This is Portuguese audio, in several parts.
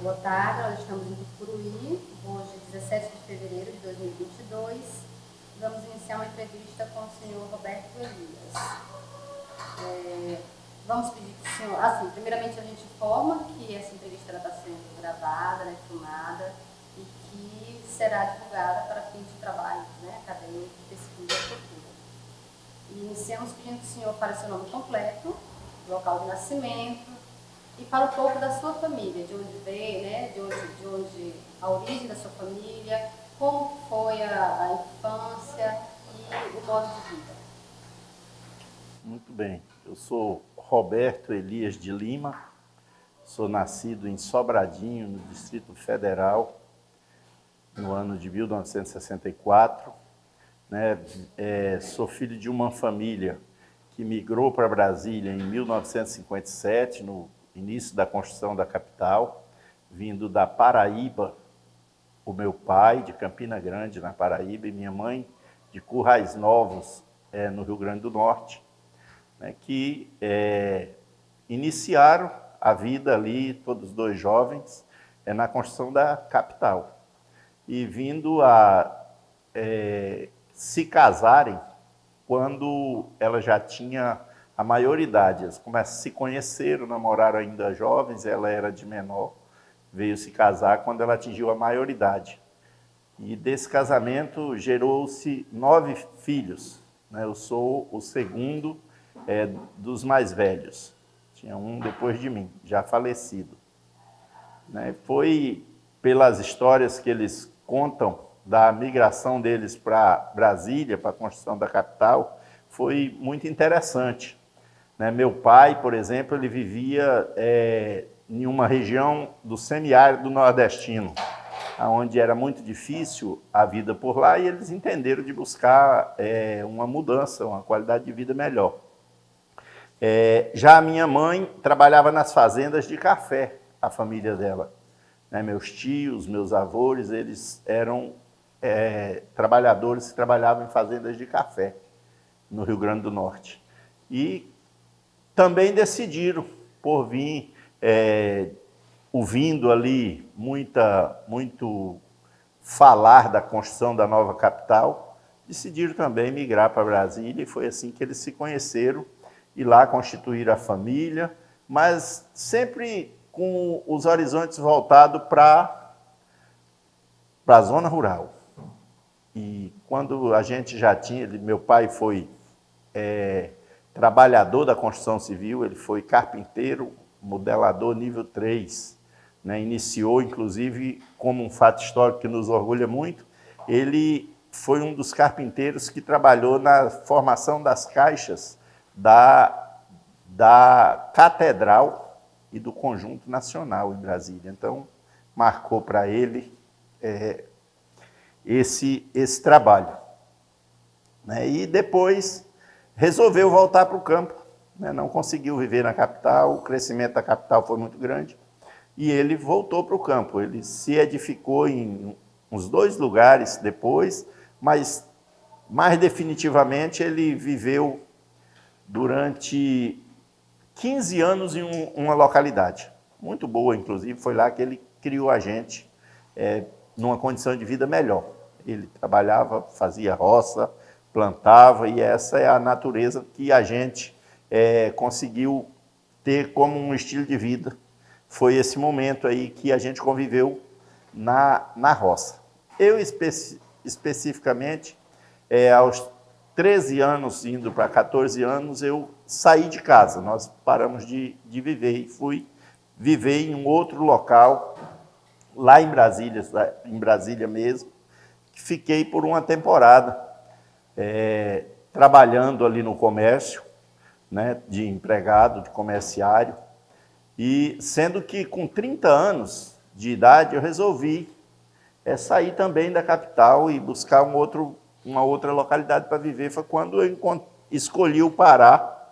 boa tarde. Nós estamos em Tucuruí, hoje 17 de fevereiro de 2022. Vamos iniciar uma entrevista com o senhor Roberto Elias. Vamos pedir que o senhor... Assim, primeiramente a gente informa que essa entrevista está sendo gravada, né, filmada, e que será divulgada para fins de trabalho, né, acadêmico, pesquisa e cultura. E iniciamos pedindo que o senhor fale seu nome completo, local de nascimento, e fala um pouco da sua família, de onde veio, né, de onde a origem da sua família, como foi a infância e o modo de vida. Muito bem, eu sou Roberto Elias de Lima, sou nascido em Sobradinho, no Distrito Federal, no ano de 1964. Sou filho de uma família que migrou para Brasília em 1957, no início da construção da capital, vindo da Paraíba, o meu pai de Campina Grande, na Paraíba, e minha mãe de Currais Novos, no Rio Grande do Norte, né, que iniciaram a vida ali, todos dois jovens, na construção da capital. E vindo a se casarem quando ela já tinha a maioridade. Eles se conheceram, namoraram ainda jovens, ela era de menor, veio se casar quando ela atingiu a maioridade. E desse casamento gerou-se 9 filhos. Né? Eu sou o segundo dos mais velhos. Tinha um depois de mim, já falecido. Né? Foi pelas histórias que eles contam da migração deles para Brasília, para a construção da capital, foi muito interessante. Né? Meu pai, por exemplo, ele vivia em uma região do semiárido nordestino, onde era muito difícil a vida por lá, e eles entenderam de buscar uma mudança, uma qualidade de vida melhor. Já a minha mãe trabalhava nas fazendas de café, a família dela. Né? Meus tios, meus avós, eles eram trabalhadores que trabalhavam em fazendas de café no Rio Grande do Norte. E também decidiram, por vir ouvindo ali muito falar da construção da nova capital, decidiram também migrar para Brasília, e foi assim que eles se conheceram, e lá constituíram a família, mas sempre com os horizontes voltados para a zona rural. E quando a gente já tinha, meu pai foi trabalhador da construção civil, ele foi carpinteiro, modelador nível 3, né? Iniciou, inclusive, como um fato histórico que nos orgulha muito, ele foi um dos carpinteiros que trabalhou na formação das caixas da Catedral e do Conjunto Nacional em Brasília. Então, marcou para ele esse trabalho. Né? E depois resolveu voltar para o campo. Né? Não conseguiu viver na capital, o crescimento da capital foi muito grande, e ele voltou para o campo. Ele se edificou em uns 2 lugares depois, mas mais definitivamente ele viveu durante 15 anos em uma localidade, muito boa, inclusive, foi lá que ele criou a gente numa condição de vida melhor. Ele trabalhava, fazia roça, plantava, e essa é a natureza que a gente conseguiu ter como um estilo de vida. Foi esse momento aí que a gente conviveu na roça. Eu, especificamente, aos 13 anos, indo para 14 anos, eu saí de casa. Nós paramos de viver e fui viver em um outro local, lá em Brasília mesmo, que fiquei por uma temporada, trabalhando ali no comércio, né, de empregado, de comerciário, e sendo que com 30 anos de idade eu resolvi sair também da capital e buscar uma outra localidade para viver. Foi quando eu escolhi o Pará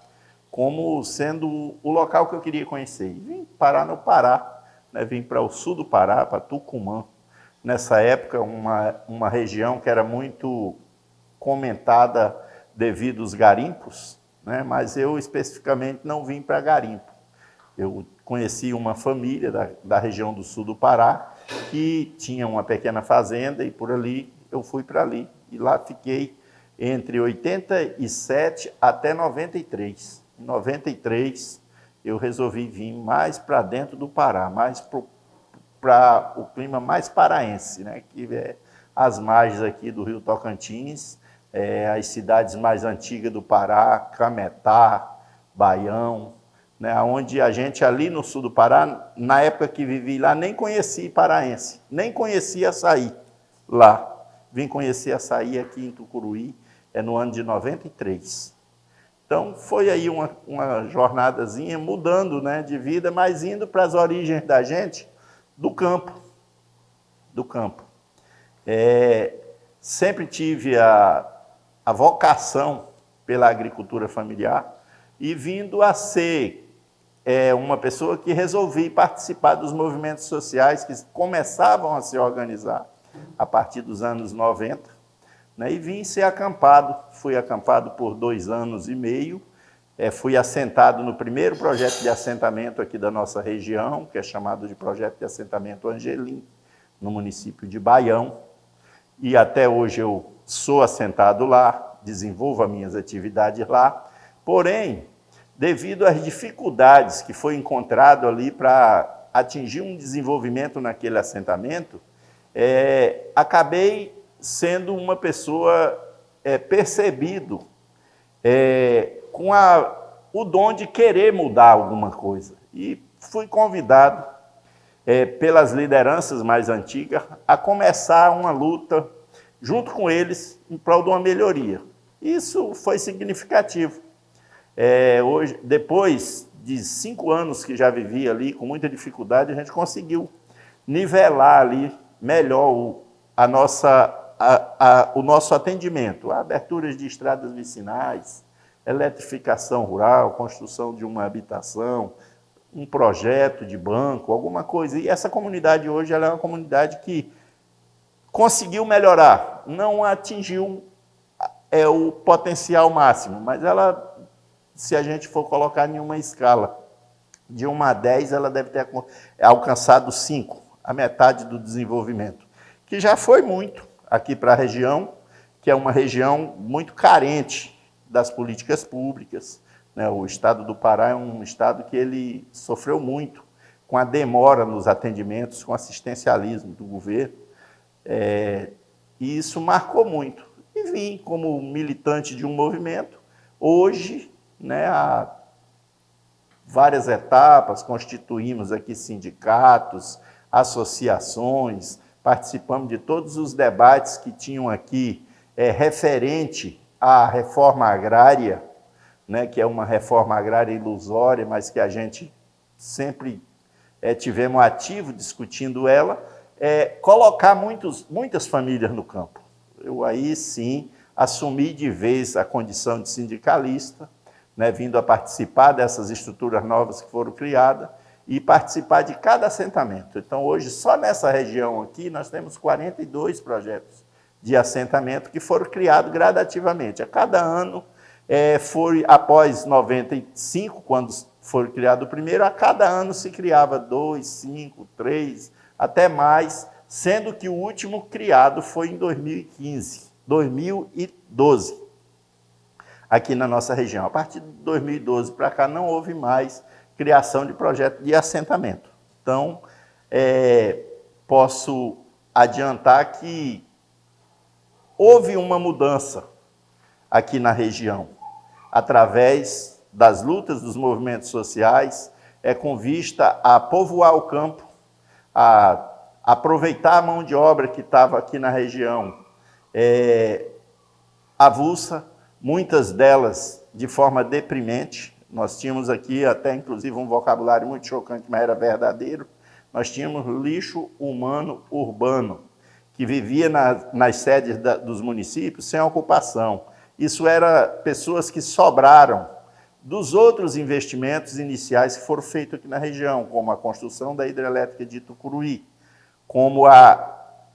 como sendo o local que eu queria conhecer. E vim parar no Pará, né? Vim para o sul do Pará, para Tucumã. Nessa época, uma região que era muito comentada devido aos garimpos, né? Mas eu especificamente não vim para garimpo. Eu conheci uma família da região do sul do Pará, que tinha uma pequena fazenda, e por ali eu fui para ali. E lá fiquei entre 87 até 93. Em 93, eu resolvi vir mais para dentro do Pará, mais para o clima mais paraense, né? Que é as margens aqui do Rio Tocantins, as cidades mais antigas do Pará, Cametá, Baião, né? Onde a gente ali no sul do Pará, na época que vivi lá, nem conhecia paraense, nem conhecia açaí lá. Vim conhecer açaí aqui em Tucuruí, no ano de 93. Então, foi aí uma jornadazinha mudando, né, de vida, mas indo para as origens da gente do campo. Do campo. Sempre tive a vocação pela agricultura familiar e vindo a ser uma pessoa que resolvi participar dos movimentos sociais que começavam a se organizar a partir dos anos 90, né, e vim ser acampado. Fui acampado por 2 anos e meio, fui assentado no primeiro projeto de assentamento aqui da nossa região, que é chamado de Projeto de Assentamento Angelim, no município de Baião, e até hoje eu sou assentado lá, desenvolvo as minhas atividades lá, porém, devido às dificuldades que foi encontrado ali para atingir um desenvolvimento naquele assentamento, acabei sendo uma pessoa percebido com o dom de querer mudar alguma coisa. E fui convidado pelas lideranças mais antigas a começar uma luta junto com eles em prol de uma melhoria. Isso foi significativo. Hoje, depois de 5 anos que já vivi ali, com muita dificuldade, a gente conseguiu nivelar ali melhor o nosso atendimento, aberturas de estradas vicinais, eletrificação rural, construção de uma habitação, um projeto de banco, alguma coisa. E essa comunidade hoje ela é uma comunidade que conseguiu melhorar, não atingiu o potencial máximo, mas ela, se a gente for colocar em uma escala de 1 a 10, ela deve ter alcançado 5, a metade do desenvolvimento, que já foi muito aqui para a região, que é uma região muito carente das políticas públicas, né? O estado do Pará é um estado que ele sofreu muito com a demora nos atendimentos, com o assistencialismo do governo, e isso marcou muito. E vim como militante de um movimento, hoje, né, há várias etapas, constituímos aqui sindicatos, associações, participamos de todos os debates que tinham aqui referente à reforma agrária, né, que é uma reforma agrária ilusória, mas que a gente sempre tivemos ativo discutindo ela, colocar muitas famílias no campo. Eu aí sim assumi de vez a condição de sindicalista, né, vindo a participar dessas estruturas novas que foram criadas e participar de cada assentamento. Então, hoje, só nessa região aqui, nós temos 42 projetos de assentamento que foram criados gradativamente. A cada ano, foi após 95, quando foi criado o primeiro, a cada ano se criava 2, 5, 3, até mais, sendo que o último criado foi em 2012, aqui na nossa região. A partir de 2012 para cá, não houve mais criação de projeto de assentamento. Então, posso adiantar que houve uma mudança aqui na região, através das lutas dos movimentos sociais, com vista a povoar o campo, a aproveitar a mão de obra que estava aqui na região, avulsa, muitas delas de forma deprimente. Nós tínhamos aqui até, inclusive, um vocabulário muito chocante, mas era verdadeiro. Nós tínhamos lixo humano urbano, que vivia nas sedes dos municípios sem ocupação. Isso era pessoas que sobraram dos outros investimentos iniciais que foram feitos aqui na região, como a construção da hidrelétrica de Tucuruí, como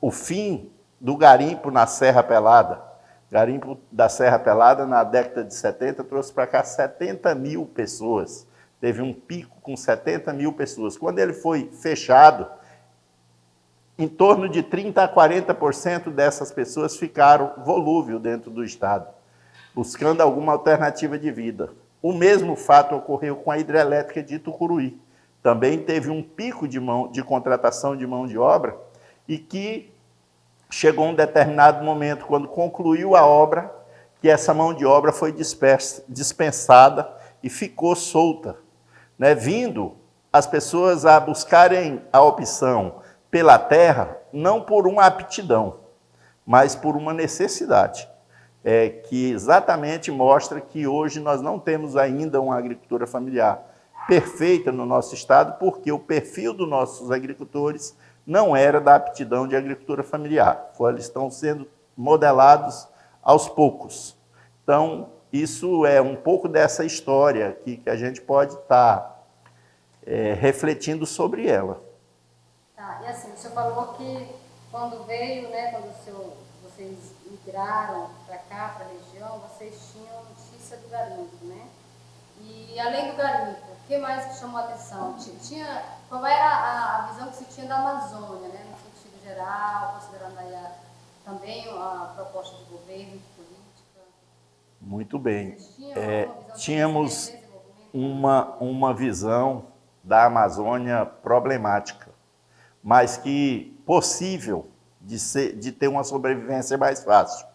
o fim do garimpo na Serra Pelada. Garimpo da Serra Pelada, na década de 70, trouxe para cá 70 mil pessoas. teve um pico com 70 mil pessoas. Quando ele foi fechado, em torno de 30% a 40% dessas pessoas ficaram volúvel dentro do estado, buscando alguma alternativa de vida. O mesmo fato ocorreu com a hidrelétrica de Itucuruí. Também teve um pico de contratação de mão de obra e que chegou um determinado momento, quando concluiu a obra, que essa mão de obra foi dispensada e ficou solta, né? Vindo as pessoas a buscarem a opção pela terra, não por uma aptidão, mas por uma necessidade, que exatamente mostra que hoje nós não temos ainda uma agricultura familiar perfeita no nosso estado, porque o perfil dos nossos agricultores não era da aptidão de agricultura familiar. Eles estão sendo modelados aos poucos. Então, isso é um pouco dessa história aqui que a gente pode estar refletindo sobre ela. Tá, e assim, o senhor falou que quando veio, né, quando vocês migraram para cá, para a região, vocês tinham notícia do garimpo, né? E além do garimpo, o que mais que chamou a atenção? Qual era a visão que se tinha da Amazônia, né, no sentido geral, considerando aí também a proposta de governo, de política? Muito bem. Tínhamos uma visão da Amazônia problemática, mas que possível de ter uma sobrevivência mais fácil.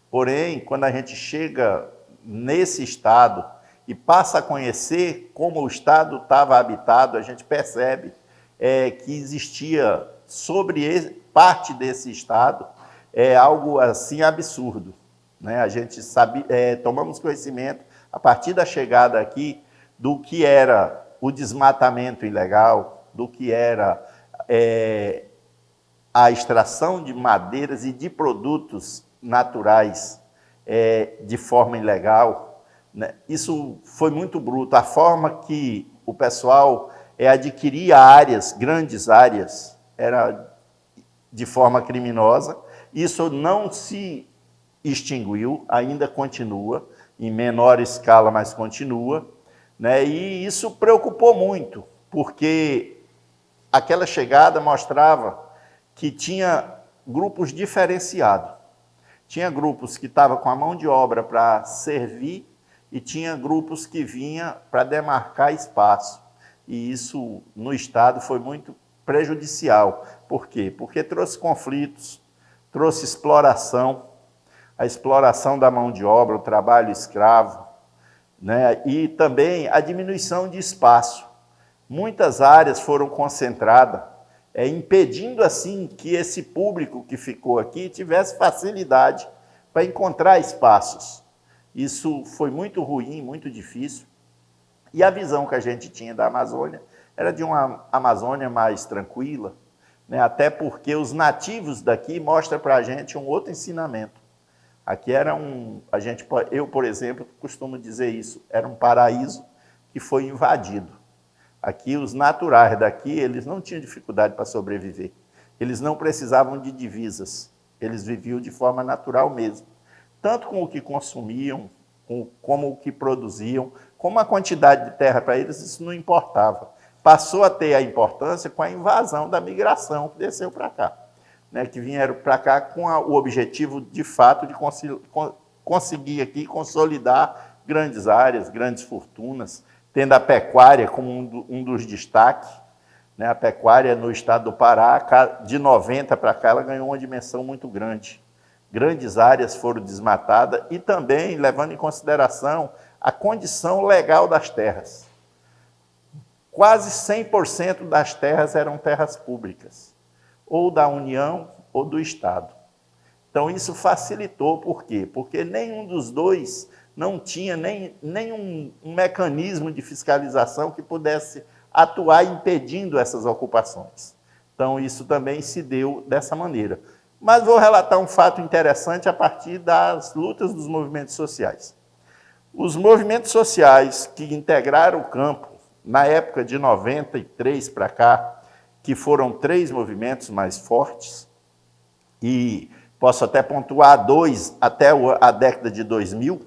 Porém, quando a gente chega nesse estado e passa a conhecer como o estado estava habitado, a gente percebe que existia sobre parte desse estado algo assim absurdo, né? A gente tomamos conhecimento, a partir da chegada aqui, do que era o desmatamento ilegal, do que era a extração de madeiras e de produtos naturais de forma ilegal, né? Isso foi muito bruto. A forma que o pessoal adquiria áreas, grandes áreas, era de forma criminosa. Isso não se extinguiu, ainda continua, em menor escala, mas continua, né? E isso preocupou muito, porque aquela chegada mostrava que tinha grupos diferenciados. Tinha grupos que estavam com a mão de obra para servir e tinha grupos que vinham para demarcar espaço. E isso, no estado, foi muito prejudicial. Por quê? Porque trouxe conflitos, trouxe exploração, a exploração da mão de obra, o trabalho escravo, né? E também a diminuição de espaço. Muitas áreas foram concentradas, impedindo assim que esse público que ficou aqui tivesse facilidade para encontrar espaços. Isso foi muito ruim, muito difícil. E a visão que a gente tinha da Amazônia era de uma Amazônia mais tranquila, né? Até porque os nativos daqui mostram para a gente um outro ensinamento. Aqui era eu, por exemplo, costumo dizer isso, era um paraíso que foi invadido. Aqui, os naturais daqui, eles não tinham dificuldade para sobreviver. Eles não precisavam de divisas. Eles viviam de forma natural mesmo. Tanto com o que consumiam, como o que produziam, como a quantidade de terra para eles, isso não importava. Passou a ter a importância com a invasão da migração que desceu para cá, né? Que vieram para cá com o objetivo, de fato, de conseguir aqui consolidar grandes áreas, grandes fortunas, tendo a pecuária como um dos destaques, né? A pecuária no estado do Pará, de 90 para cá, ela ganhou uma dimensão muito grande. Grandes áreas foram desmatadas e também levando em consideração a condição legal das terras. Quase 100% das terras eram terras públicas, ou da União ou do Estado. Então isso facilitou, por quê? Porque nenhum dos dois não tinha nenhum mecanismo de fiscalização que pudesse atuar impedindo essas ocupações. Então, isso também se deu dessa maneira. Mas vou relatar um fato interessante a partir das lutas dos movimentos sociais. Os movimentos sociais que integraram o campo, na época de 93 para cá, que foram 3 movimentos mais fortes, e posso até pontuar 2 até a década de 2000,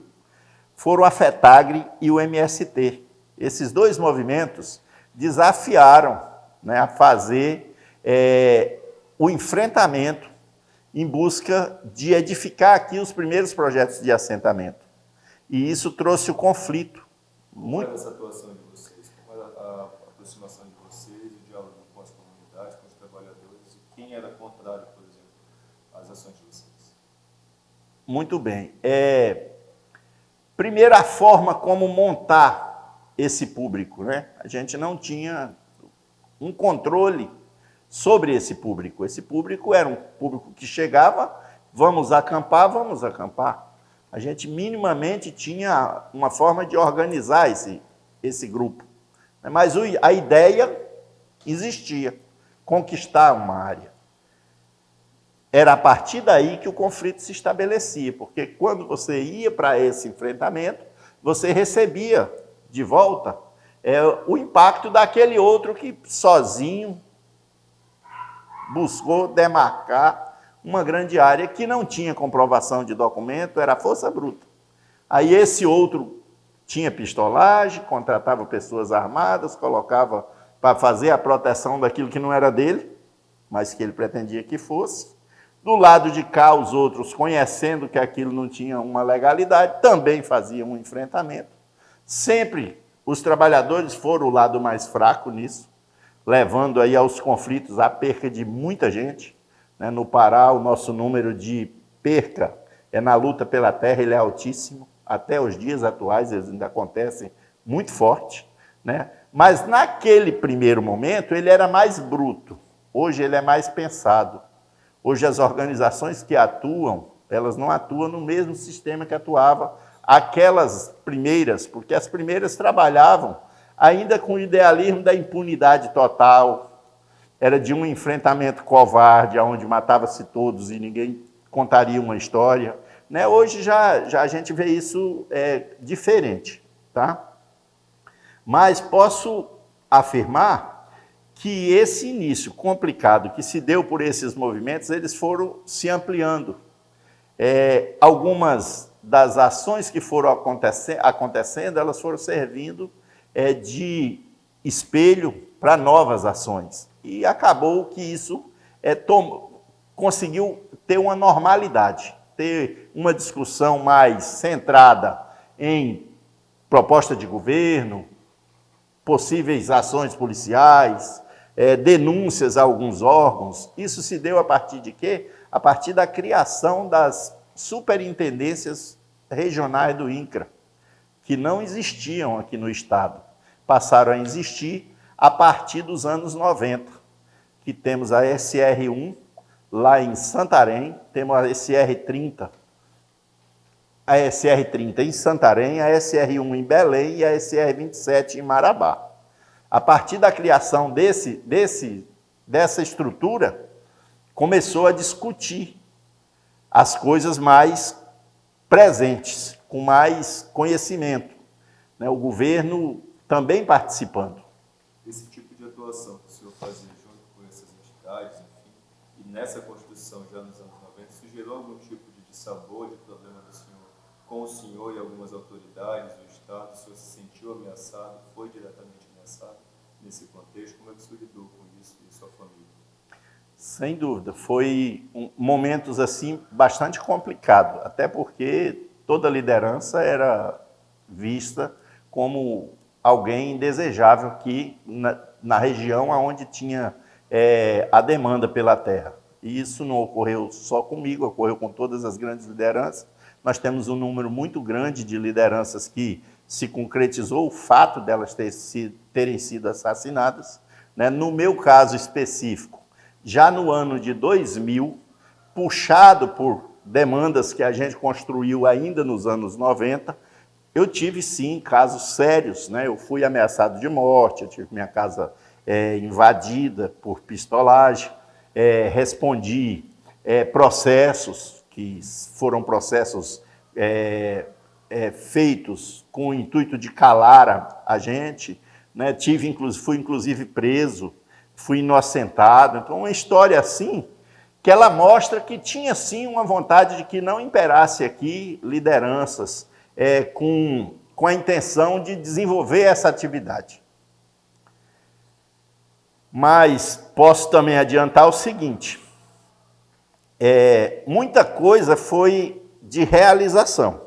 foram a FETAGRE e o MST. Esses dois movimentos desafiaram, né, a fazer o enfrentamento em busca de edificar aqui os primeiros projetos de assentamento. E isso trouxe o conflito. Como era essa atuação de vocês? Como era a aproximação de vocês, o diálogo com as comunidades, com os trabalhadores? E quem era contrário, por exemplo, às ações de vocês? Muito bem. Primeiro, a forma como montar esse público, né? A gente não tinha um controle sobre esse público. Esse público era um público que chegava, vamos acampar. A gente minimamente tinha uma forma de organizar esse grupo. Mas a ideia existia, conquistar uma área. Era a partir daí que o conflito se estabelecia, porque quando você ia para esse enfrentamento, você recebia de volta o impacto daquele outro que sozinho buscou demarcar uma grande área que não tinha comprovação de documento, era força bruta. Aí esse outro tinha pistolagem, contratava pessoas armadas, colocava para fazer a proteção daquilo que não era dele, mas que ele pretendia que fosse. Do lado de cá, os outros, conhecendo que aquilo não tinha uma legalidade, também faziam um enfrentamento. Sempre os trabalhadores foram o lado mais fraco nisso, levando aí aos conflitos, à perca de muita gente. No Pará, o nosso número de perca na luta pela terra, ele é altíssimo. Até os dias atuais, eles ainda acontecem muito forte, né? Mas naquele primeiro momento, ele era mais bruto. Hoje ele é mais pensado. Hoje as organizações que atuam, elas não atuam no mesmo sistema que atuava aquelas primeiras, porque as primeiras trabalhavam ainda com o idealismo da impunidade total. Era de um enfrentamento covarde, onde matava-se todos e ninguém contaria uma história. Né? Hoje já a gente vê isso diferente. Tá? Mas posso afirmar que esse início complicado que se deu por esses movimentos, eles foram se ampliando. Algumas das ações que foram acontecendo, elas foram servindo de espelho para novas ações. E acabou que isso conseguiu ter uma normalidade, ter uma discussão mais centrada em proposta de governo, possíveis ações policiais, denúncias a alguns órgãos. Isso se deu a partir de quê? A partir da criação das superintendências regionais do INCRA, que não existiam aqui no Estado. Passaram a existir a partir dos anos 90, que temos a SR1 lá em Santarém, temos a SR30 em Santarém, a SR1 em Belém e a SR27 em Marabá. A partir da criação dessa estrutura, começou a discutir as coisas mais presentes, com mais conhecimento. O governo também participando. Esse tipo de atuação que o senhor fazia junto com essas entidades, enfim, e nessa Constituição já nos anos 90, isso gerou algum tipo de dissabor, de problema do senhor com o senhor e algumas autoridades do Estado? O senhor se sentiu ameaçado, foi diretamente ameaçado nesse contexto? Como é que o senhor lidou com isso e sua família? Sem dúvida, foi momentos assim bastante complicados, até porque toda liderança era vista como alguém indesejável aqui na região onde tinha a demanda pela terra. E isso não ocorreu só comigo, ocorreu com todas as grandes lideranças. Nós temos um número muito grande de lideranças que se concretizou o fato delas terem sido assassinadas. No meu caso específico, já no ano de 2000, puxado por demandas que a gente construiu ainda nos anos 90, eu tive, sim, casos sérios. Eu fui ameaçado de morte, eu tive minha casa invadida por pistolagem, respondi processos, que foram processos feitos com o intuito de calar a gente. Fui, inclusive, preso, fui inocentado. Então, uma história assim, que ela mostra que tinha, sim, uma vontade de que não imperasse aqui lideranças com com a intenção de desenvolver essa atividade. Mas posso também adiantar o seguinte, muita coisa foi de realização.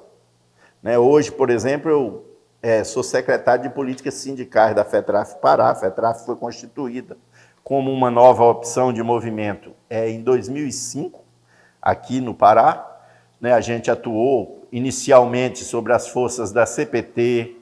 Né? Hoje, por exemplo, eu sou secretário de Políticas Sindicais da FETRAF Pará. A FETRAF foi constituída como uma nova opção de movimento em 2005, aqui no Pará. Né? A gente atuou inicialmente sobre as forças da CPT,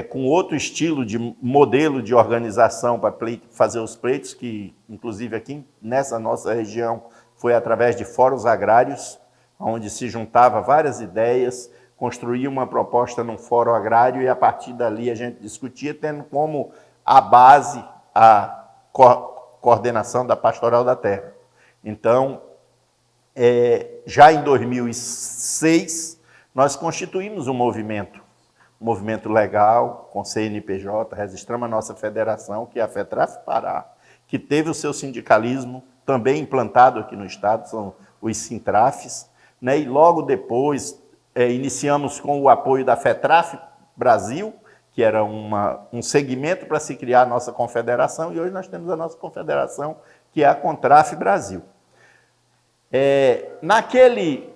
com outro estilo de modelo de organização para fazer os pleitos, que inclusive aqui nessa nossa região foi através de fóruns agrários, onde se juntava várias ideias, construía uma proposta num fórum agrário e a partir dali a gente discutia, tendo como a base a coordenação da Pastoral da Terra. Então, já em 2006, nós constituímos um movimento legal, com CNPJ, registramos a nossa federação, que é a FETRAF Pará, que teve o seu sindicalismo também implantado aqui no estado, são os Sintrafes, né? E logo depois iniciamos com o apoio da FETRAF Brasil, que era um segmento para se criar a nossa confederação, e hoje nós temos a nossa confederação, que é a CONTRAF Brasil. Naquele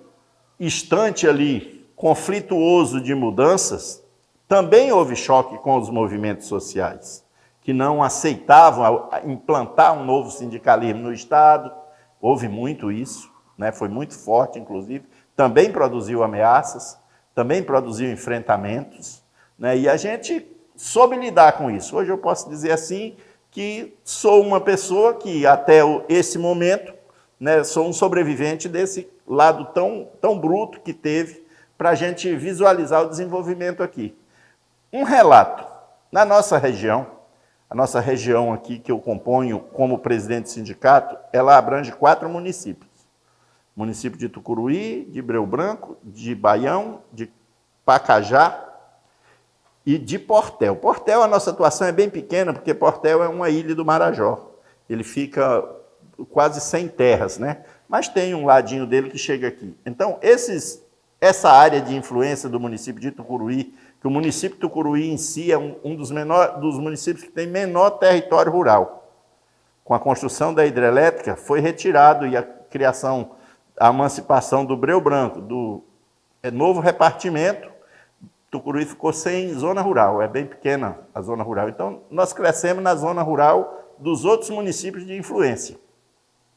instante ali, conflituoso de mudanças, também houve choque com os movimentos sociais, que não aceitavam implantar um novo sindicalismo no Estado. Houve muito isso, né? Foi muito forte, inclusive. Também produziu ameaças, também produziu enfrentamentos, né? E a gente soube lidar com isso. Hoje eu posso dizer assim que sou uma pessoa que, até esse momento, né, sou um sobrevivente desse lado tão bruto que teve para a gente visualizar o desenvolvimento aqui. Um relato. Na nossa região, a nossa região aqui que eu componho como presidente do sindicato, ela abrange 4 municípios. Município de Tucuruí, de Breu Branco, de Baião, de Pacajá e de Portel. Portel, a nossa atuação é bem pequena, porque Portel é uma ilha do Marajó. Ele fica quase sem terras, né? Mas tem um ladinho dele que chega aqui. Então, essa área de influência do município de Tucuruí, que o município de Tucuruí em si é um dos municípios que tem menor território rural. Com a construção da hidrelétrica, foi retirado e a emancipação do Breu Branco, do novo repartimento, Tucuruí ficou sem zona rural, é bem pequena a zona rural. Então, nós crescemos na zona rural dos outros municípios de influência.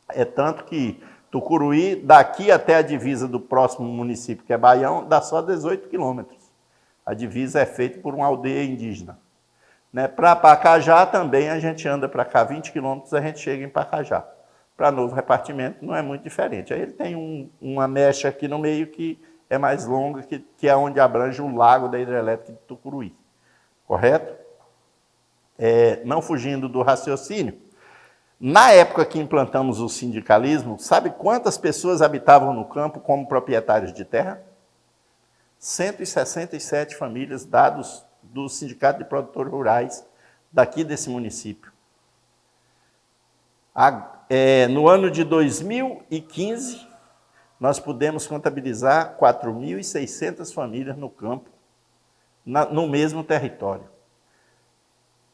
É tanto que Tucuruí, daqui até a divisa do próximo município, que é Baião, dá só 18 quilômetros. A divisa é feita por uma aldeia indígena. Né? Para Pacajá também a gente anda para cá 20 quilômetros, a gente chega em Pacajá. Para novo repartimento não é muito diferente. Aí ele tem uma mecha aqui no meio que é mais longa, que é onde abrange o lago da hidrelétrica de Tucuruí. Correto? Não fugindo do raciocínio, na época que implantamos o sindicalismo, sabe quantas pessoas habitavam no campo como proprietários de terra? 167 famílias, dados do Sindicato de Produtores Rurais daqui desse município. No ano de 2015, nós pudemos contabilizar 4.600 famílias no campo, no mesmo território.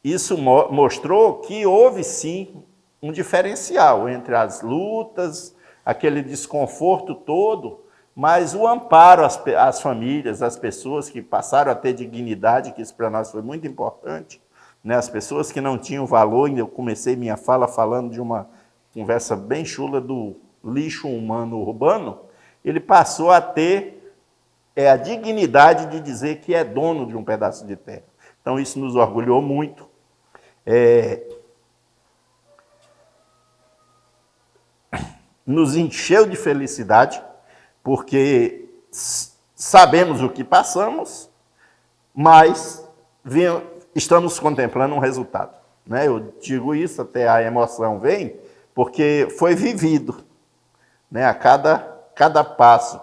Isso mostrou que houve, sim, um diferencial entre as lutas, aquele desconforto todo, mas o amparo às famílias, às pessoas que passaram a ter dignidade, que isso para nós foi muito importante, né? As pessoas que não tinham valor. Eu comecei minha fala falando de uma conversa bem chula do lixo humano urbano. Ele passou a ter a dignidade de dizer que é dono de um pedaço de terra. Então isso nos orgulhou muito. Nos encheu de felicidade, porque sabemos o que passamos, mas estamos contemplando um resultado. Né? Eu digo isso, até a emoção vem, porque foi vivido. Né? A cada passo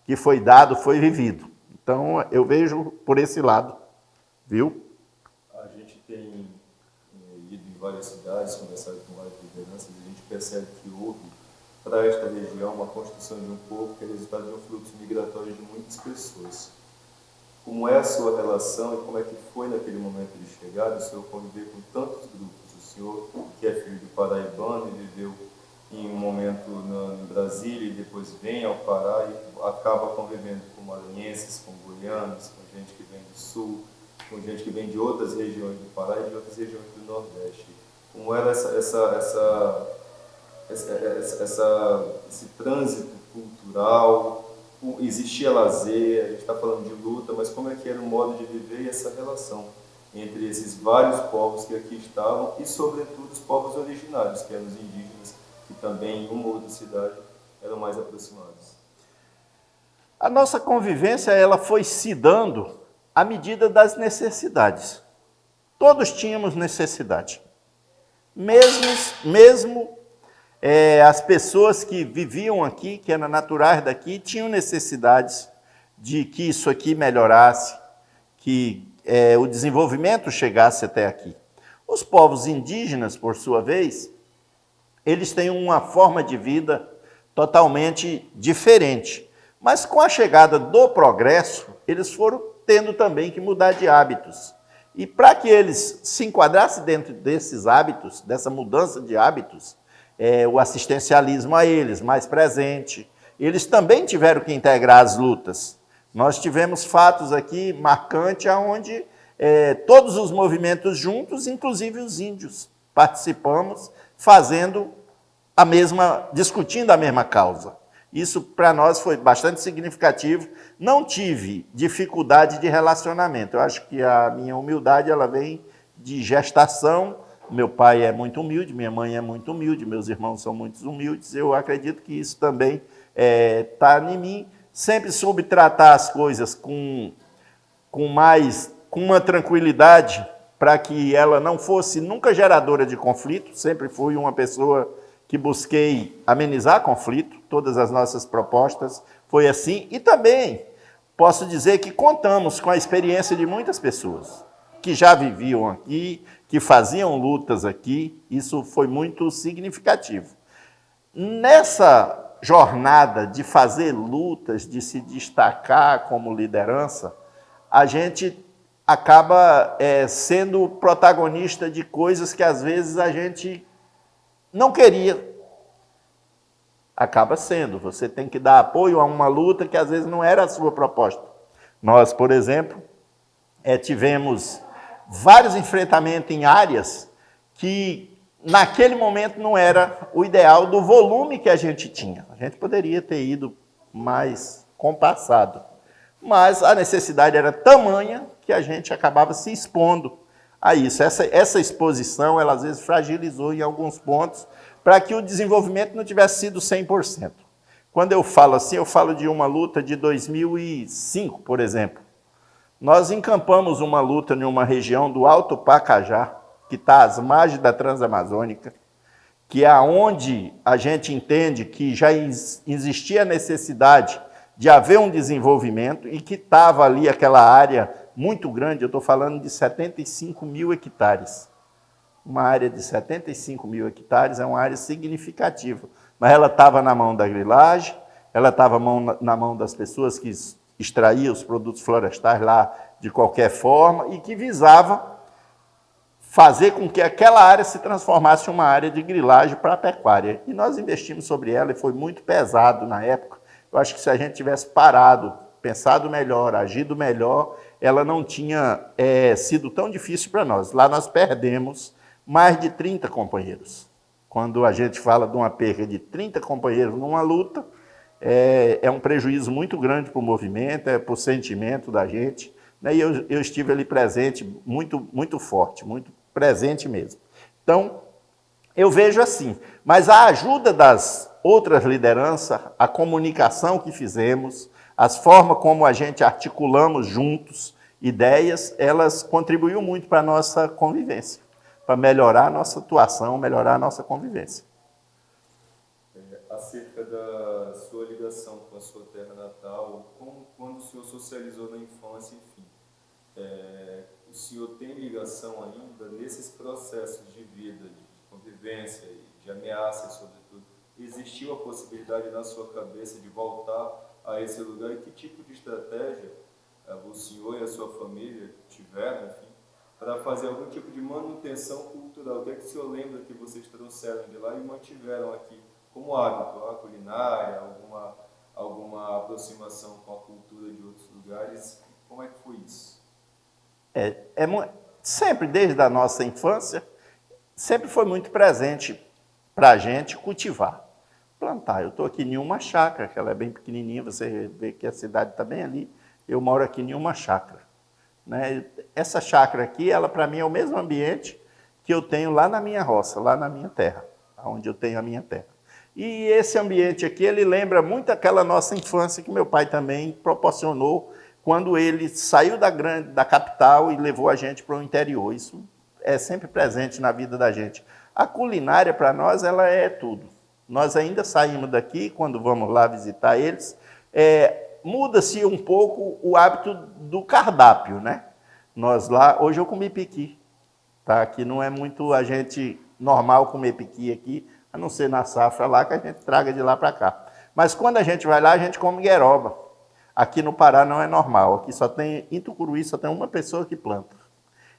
que foi dado, foi vivido. Então, eu vejo por esse lado. Viu? A gente tem ido em várias cidades, conversado com várias lideranças, e a gente percebe que houve para esta região uma construção de um povo que é resultado de um fluxo migratório de muitas pessoas. Como é a sua relação e como é que foi naquele momento de chegada o senhor conviver com tantos grupos? O senhor, que é filho de paraibano e viveu em um momento em Brasília e depois vem ao Pará e acaba convivendo com maranhenses, com goianos, com gente que vem do Sul, com gente que vem de outras regiões do Pará e de outras regiões do Nordeste. Como era esse trânsito cultural? Existia lazer, a gente está falando de luta, mas como é que era o modo de viver e essa relação entre esses vários povos que aqui estavam e, sobretudo, os povos originários, que eram os indígenas, que também em uma ou outra cidade eram mais aproximados? A nossa convivência ela foi se dando à medida das necessidades. Todos tínhamos necessidade. Mesmo as pessoas que viviam aqui, que eram naturais daqui, tinham necessidades de que isso aqui melhorasse, que o desenvolvimento chegasse até aqui. Os povos indígenas, por sua vez, eles têm uma forma de vida totalmente diferente. Mas com a chegada do progresso, eles foram tendo também que mudar de hábitos. E para que eles se enquadrassem dentro desses hábitos, dessa mudança de hábitos, o assistencialismo a eles mais presente, eles também tiveram que integrar as lutas. Nós tivemos fatos aqui marcantes onde todos os movimentos juntos, inclusive os índios, participamos, discutindo a mesma causa. Isso para nós foi bastante significativo. Não tive dificuldade de relacionamento. Eu acho que a minha humildade ela vem de gestação. Meu pai é muito humilde, minha mãe é muito humilde, meus irmãos são muito humildes. Eu acredito que isso também está em mim. Sempre soube tratar as coisas com uma tranquilidade para que ela não fosse nunca geradora de conflito. Sempre fui uma pessoa que busquei amenizar conflito, todas as nossas propostas foi assim. E também posso dizer que contamos com a experiência de muitas pessoas que já viviam aqui, que faziam lutas aqui, isso foi muito significativo. Nessa jornada de fazer lutas, de se destacar como liderança, a gente acaba sendo protagonista de coisas que às vezes a gente não queria. Acaba sendo. Você tem que dar apoio a uma luta que às vezes não era a sua proposta. Nós, por exemplo, tivemos vários enfrentamentos em áreas que naquele momento não era o ideal do volume que a gente tinha. A gente poderia ter ido mais compassado, mas a necessidade era tamanha que a gente acabava se expondo a isso. Essa exposição, ela às vezes fragilizou em alguns pontos para que o desenvolvimento não tivesse sido 100%. Quando eu falo assim, eu falo de uma luta de 2005, por exemplo. Nós encampamos uma luta em uma região do Alto Pacajá, que está às margens da Transamazônica, que é onde a gente entende que já existia a necessidade de haver um desenvolvimento e que estava ali aquela área muito grande, eu estou falando de 75 mil hectares. Uma área de 75 mil hectares é uma área significativa, mas ela estava na mão da grilagem, ela estava na mão das pessoas que extraíam os produtos florestais lá de qualquer forma e que visava fazer com que aquela área se transformasse em uma área de grilagem para a pecuária. E nós investimos sobre ela e foi muito pesado na época. Eu acho que se a gente tivesse parado, pensado melhor, agido melhor, ela não tinha sido tão difícil para nós. Lá nós perdemos mais de 30 companheiros. Quando a gente fala de uma perda de 30 companheiros numa luta, é um prejuízo muito grande para o movimento, para o sentimento da gente. Né? E eu estive ali presente, muito, muito forte, muito presente mesmo. Então, eu vejo assim, mas a ajuda das outras lideranças, a comunicação que fizemos, as formas como a gente articulamos juntos ideias, elas contribuíram muito para a nossa convivência, para melhorar a nossa atuação, melhorar a nossa convivência. Acerca da sua ligação com a sua terra natal, quando o senhor socializou na infância, enfim, o senhor tem ligação ainda nesses processos de vida, de convivência e de ameaça, sobretudo? Existiu a possibilidade na sua cabeça de voltar a esse lugar e que tipo de estratégia o senhor e a sua família tiveram, enfim, para fazer algum tipo de manutenção cultural? O que é que o senhor lembra que vocês trouxeram de lá e mantiveram aqui como hábito? A culinária, alguma aproximação com a cultura de outros lugares? Como é que foi isso? Sempre, desde a nossa infância, sempre foi muito presente para a gente cultivar, plantar. Eu estou aqui em uma chácara, que ela é bem pequenininha, você vê que a cidade está bem ali. Eu moro aqui em uma chácara, né? Essa chácara aqui, ela para mim é o mesmo ambiente que eu tenho lá na minha roça, lá na minha terra, onde eu tenho a minha terra. E esse ambiente aqui, ele lembra muito aquela nossa infância que meu pai também proporcionou quando ele saiu da capital e levou a gente para o interior. Isso é sempre presente na vida da gente. A culinária, para nós, ela é tudo. Nós ainda saímos daqui, quando vamos lá visitar eles, muda-se um pouco o hábito do cardápio, né? Nós lá, hoje eu comi piqui, tá? Aqui não é muito a gente normal comer piqui aqui, a não ser na safra lá, que a gente traga de lá para cá. Mas quando a gente vai lá, a gente come gueroba. Aqui no Pará não é normal, aqui só tem, em Tucuruí só tem uma pessoa que planta.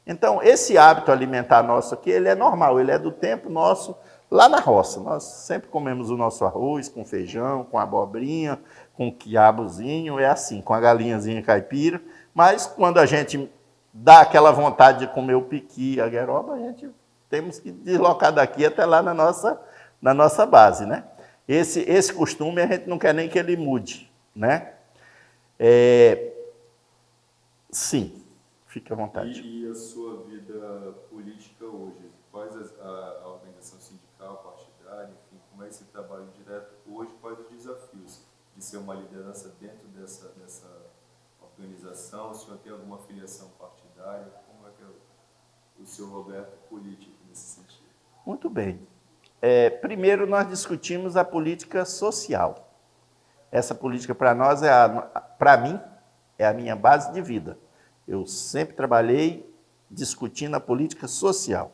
Então, esse hábito alimentar nosso aqui, ele é normal, ele é do tempo nosso lá na roça. Nós sempre comemos o nosso arroz com feijão, com abobrinha, com quiabozinho, é assim, com a galinhazinha caipira. Mas quando a gente dá aquela vontade de comer o piqui, a gueroba, a gente temos que deslocar daqui até lá na nossa base, né? Esse costume a gente não quer nem que ele mude, né? Sim, fique à vontade. E a sua vida política hoje? Quais a organização sindical, partidária, enfim, como é esse trabalho direto hoje? Quais os desafios de ser uma liderança dentro dessa organização? O senhor tem alguma filiação partidária? Como é que é o seu Roberto político nesse sentido? Muito bem. Primeiro nós discutimos a política social. Essa política para nós, para mim, é a minha base de vida. Eu sempre trabalhei discutindo a política social.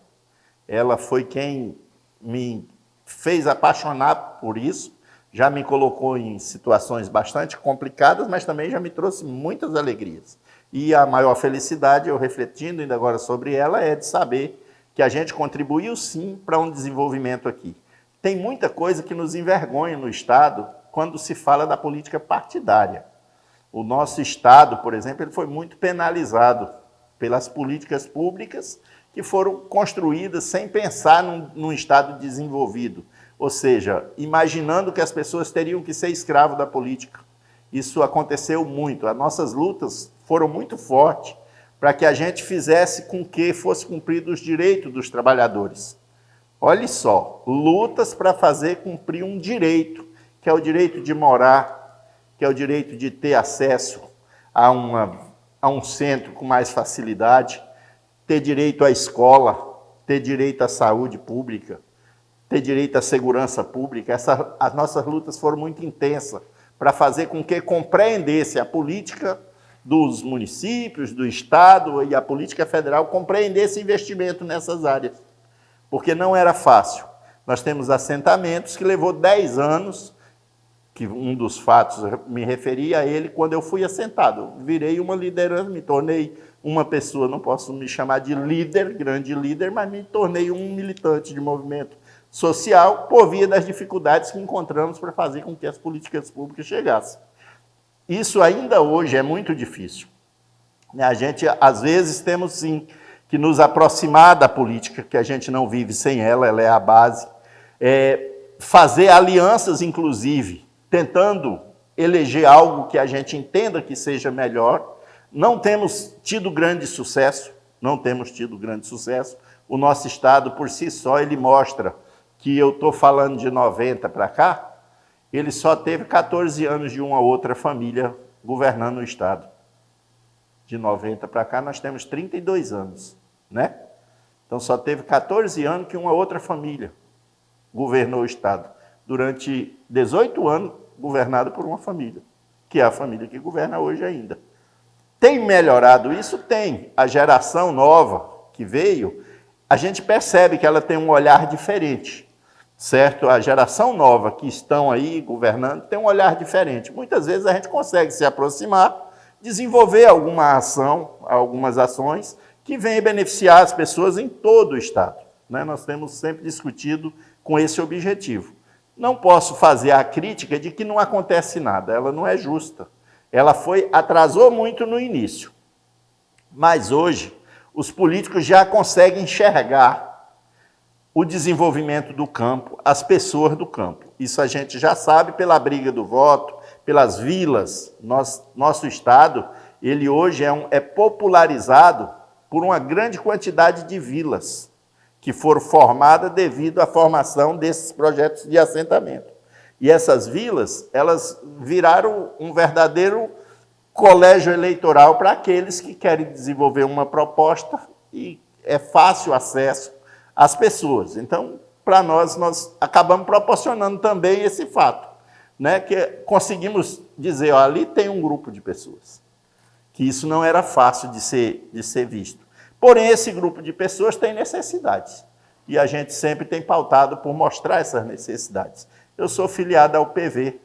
Ela foi quem me fez apaixonar por isso, já me colocou em situações bastante complicadas, mas também já me trouxe muitas alegrias. E a maior felicidade, eu refletindo ainda agora sobre ela, é de saber que a gente contribuiu sim para um desenvolvimento aqui. Tem muita coisa que nos envergonha no Estado quando se fala da política partidária. O nosso Estado, por exemplo, ele foi muito penalizado pelas políticas públicas que foram construídas sem pensar num Estado desenvolvido. Ou seja, imaginando que as pessoas teriam que ser escravos da política. Isso aconteceu muito. As nossas lutas foram muito fortes para que a gente fizesse com que fosse cumprido os direitos dos trabalhadores. Olhe só, lutas para fazer cumprir um direito, que é o direito de morar, que é o direito de ter acesso a um centro com mais facilidade, ter direito à escola, ter direito à saúde pública, ter direito à segurança pública. As nossas lutas foram muito intensas para fazer com que compreendesse a política dos municípios, do Estado e a política federal compreendesse investimento nessas áreas, porque não era fácil. Nós temos assentamentos que levou 10 anos, que um dos fatos me referia a ele quando eu fui assentado. Eu virei uma liderança, me tornei uma pessoa, não posso me chamar de líder, grande líder, mas me tornei um militante de movimento social por via das dificuldades que encontramos para fazer com que as políticas públicas chegassem. Isso ainda hoje é muito difícil. A gente, às vezes, temos sim que nos aproximar da política, que a gente não vive sem ela, ela é a base. Fazer alianças, inclusive, tentando eleger algo que a gente entenda que seja melhor. Não temos tido grande sucesso, O nosso Estado, por si só, ele mostra que eu estou falando de 90 para cá, ele só teve 14 anos de uma outra família governando o Estado. De 90 para cá, nós temos 32 anos, né? Então, só teve 14 anos que uma outra família governou o Estado. Durante 18 anos, governado por uma família, que é a família que governa hoje ainda. Tem melhorado isso? Tem. A geração nova que veio, a gente percebe que ela tem um olhar diferente, certo? A geração nova que estão aí governando tem um olhar diferente. Muitas vezes a gente consegue se aproximar desenvolver alguma ação, algumas ações que venham beneficiar as pessoas em todo o Estado. Né? Nós temos sempre discutido com esse objetivo. Não posso fazer a crítica de que não acontece nada, ela não é justa. Ela atrasou muito no início. Mas hoje, os políticos já conseguem enxergar o desenvolvimento do campo, as pessoas do campo. Isso a gente já sabe pela briga do voto, pelas vilas. Nosso Estado, ele hoje é popularizado por uma grande quantidade de vilas que foram formadas devido à formação desses projetos de assentamento. E essas vilas, elas viraram um verdadeiro colégio eleitoral para aqueles que querem desenvolver uma proposta e é fácil acesso às pessoas. Então, para nós acabamos proporcionando também esse fato, né? Que conseguimos dizer, ó, ali tem um grupo de pessoas, que isso não era fácil de ser visto. Porém, esse grupo de pessoas tem necessidades, e a gente sempre tem pautado por mostrar essas necessidades. Eu sou filiado ao PV,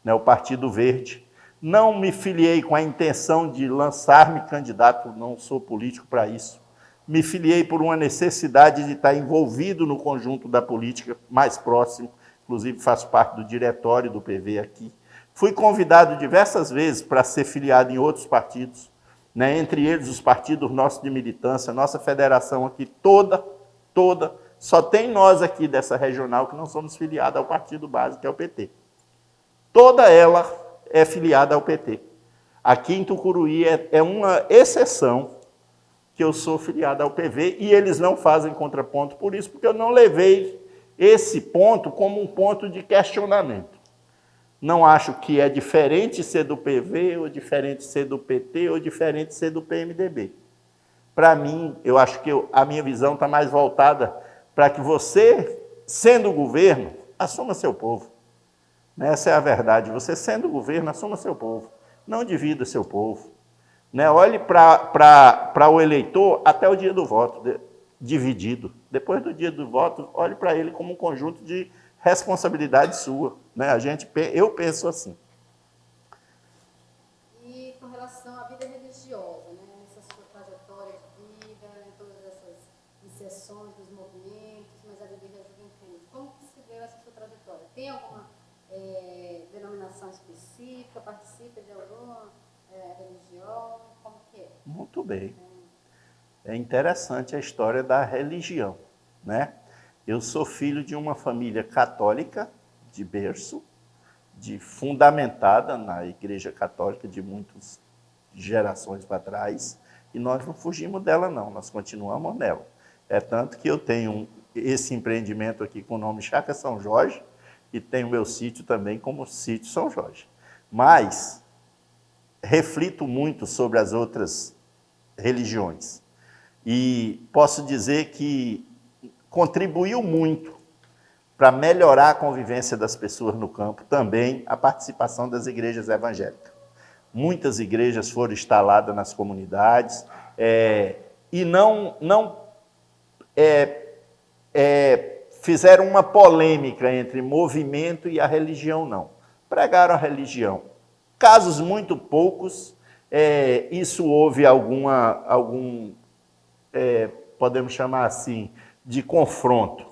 né, o Partido Verde. Não me filiei com a intenção de lançar-me candidato, não sou político para isso. Me filiei por uma necessidade de estar envolvido no conjunto da política mais próximo, inclusive faço parte do diretório do PV aqui. Fui convidado diversas vezes para ser filiado em outros partidos, né, entre eles os partidos nossos de militância, nossa federação aqui toda, só tem nós aqui dessa regional que não somos filiados ao partido base, que é o PT. Toda ela é filiada ao PT. Aqui em Tucuruí é uma exceção que eu sou filiado ao PV e eles não fazem contraponto por isso, porque eu não levei esse ponto como um ponto de questionamento. Não acho que é diferente ser do PV, ou diferente ser do PT, ou diferente ser do PMDB. Para mim, eu acho que a minha visão está mais voltada para que você, sendo o governo, assuma seu povo. Essa é a verdade. Você, sendo o governo, assuma seu povo. Não divida seu povo. Olhe para o eleitor até o dia do voto, dividido. Depois do dia do voto, olhe para ele como um conjunto de responsabilidade sua. Eu penso assim. E com relação à vida religiosa, essa sua trajetória de vida, em todas essas inserções dos movimentos, mas a vida da juventude, como que se deu essa sua trajetória? Tem alguma denominação específica? Participa de alguma religião? Como que é? Muito bem. É interessante a história da religião, né? Eu sou filho de uma família católica, de berço, fundamentada na Igreja Católica de muitas gerações para trás, e nós não fugimos dela, não, nós continuamos nela. É tanto que eu tenho esse empreendimento aqui com o nome Chácara São Jorge, e tenho meu sítio também como Sítio São Jorge. Mas reflito muito sobre as outras religiões, e posso dizer que contribuiu muito para melhorar a convivência das pessoas no campo, também a participação das igrejas evangélicas. Muitas igrejas foram instaladas nas comunidades e não fizeram uma polêmica entre movimento e a religião, não. Pregaram a religião. Casos muito poucos, isso houve podemos chamar assim, de confronto.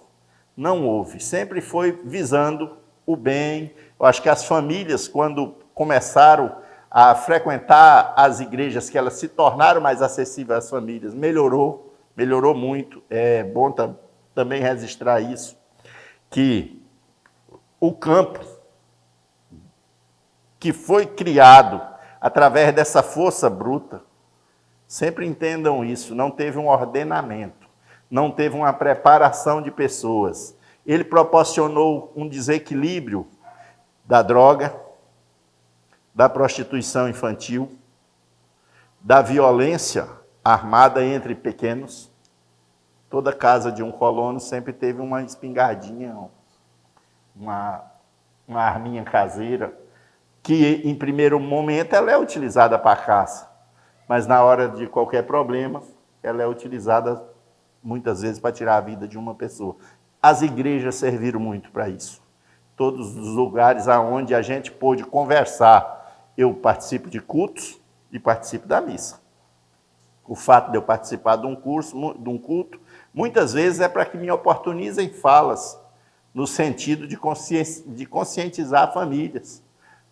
Não houve. Sempre foi visando o bem. Eu acho que as famílias, quando começaram a frequentar as igrejas, que elas se tornaram mais acessíveis às famílias, melhorou muito. É bom também registrar isso, que o campo que foi criado através dessa força bruta, sempre entendam isso, não teve um ordenamento, não teve uma preparação de pessoas. Ele proporcionou um desequilíbrio da droga, da prostituição infantil, da violência armada entre pequenos. Toda casa de um colono sempre teve uma espingardinha, uma arminha caseira, que em primeiro momento ela é utilizada para caça, mas na hora de qualquer problema, ela é utilizada muitas vezes para tirar a vida de uma pessoa. As igrejas serviram muito para isso. Todos os lugares onde a gente pôde conversar, eu participo de cultos, e participo da missa. O fato de eu participar de um curso, de um culto, muitas vezes é para que me oportunizem falas no sentido de conscientizar famílias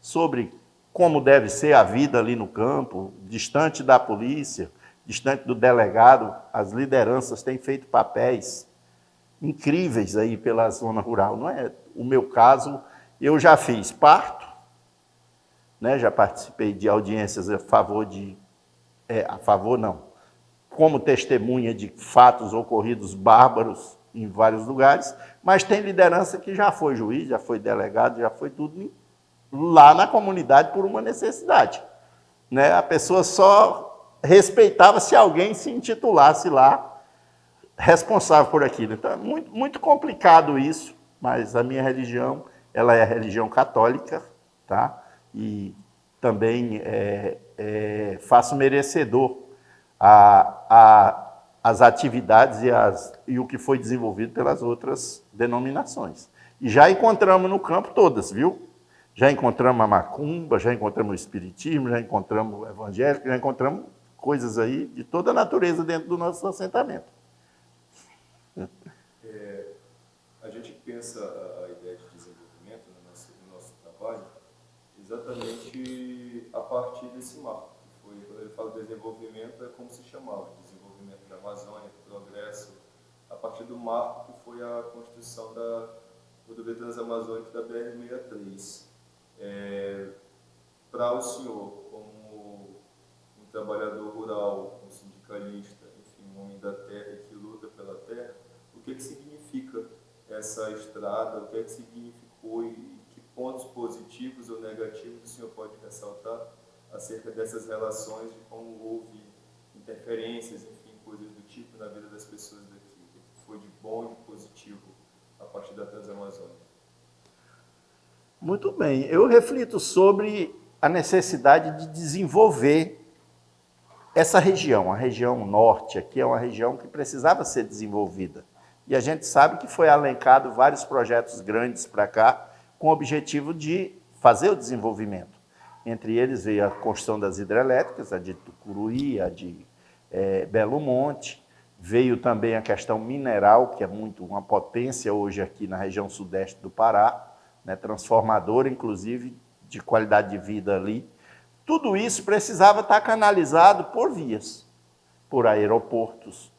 sobre como deve ser a vida ali no campo, distante da polícia, distante do delegado. As lideranças têm feito papéis incríveis aí pela zona rural. Não é o meu caso, eu já fiz parto, né? Já participei de audiências como testemunha de fatos ocorridos bárbaros em vários lugares, mas tem liderança que já foi juiz, já foi delegado, já foi tudo lá na comunidade por uma necessidade, né? A pessoa só respeitava se alguém se intitulasse lá responsável por aquilo. Então é muito, muito complicado isso, mas a minha religião, ela é a religião católica, tá? E também faço merecedor as atividades e o que foi desenvolvido pelas outras denominações. E já encontramos no campo todas, viu? Já encontramos a macumba, já encontramos o espiritismo, já encontramos o evangélico, já encontramos coisas aí de toda a natureza dentro do nosso assentamento. A gente pensa a ideia de desenvolvimento no nosso trabalho exatamente a partir desse marco. Quando ele fala de desenvolvimento, é como se chamava, desenvolvimento da Amazônia, progresso, a partir do marco que foi a construção da rodovia transamazônica da BR-63. Para o senhor, como um trabalhador rural, um sindicalista, enfim, um homem da terra que luta pela terra, o que significa essa estrada, o que significou e que pontos positivos ou negativos o senhor pode ressaltar acerca dessas relações, de como houve interferências, enfim, coisas do tipo na vida das pessoas daqui, o que foi de bom e de positivo a partir da Transamazônica? Muito bem, eu reflito sobre a necessidade de desenvolver essa região, a região norte aqui é uma região que precisava ser desenvolvida. E a gente sabe que foi alencado vários projetos grandes para cá com o objetivo de fazer o desenvolvimento. Entre eles veio a construção das hidrelétricas, a de Tucuruí, a de Belo Monte. Veio também a questão mineral, que é muito uma potência hoje aqui na região sudeste do Pará, né, transformadora, inclusive, de qualidade de vida ali. Tudo isso precisava estar canalizado por vias, por aeroportos,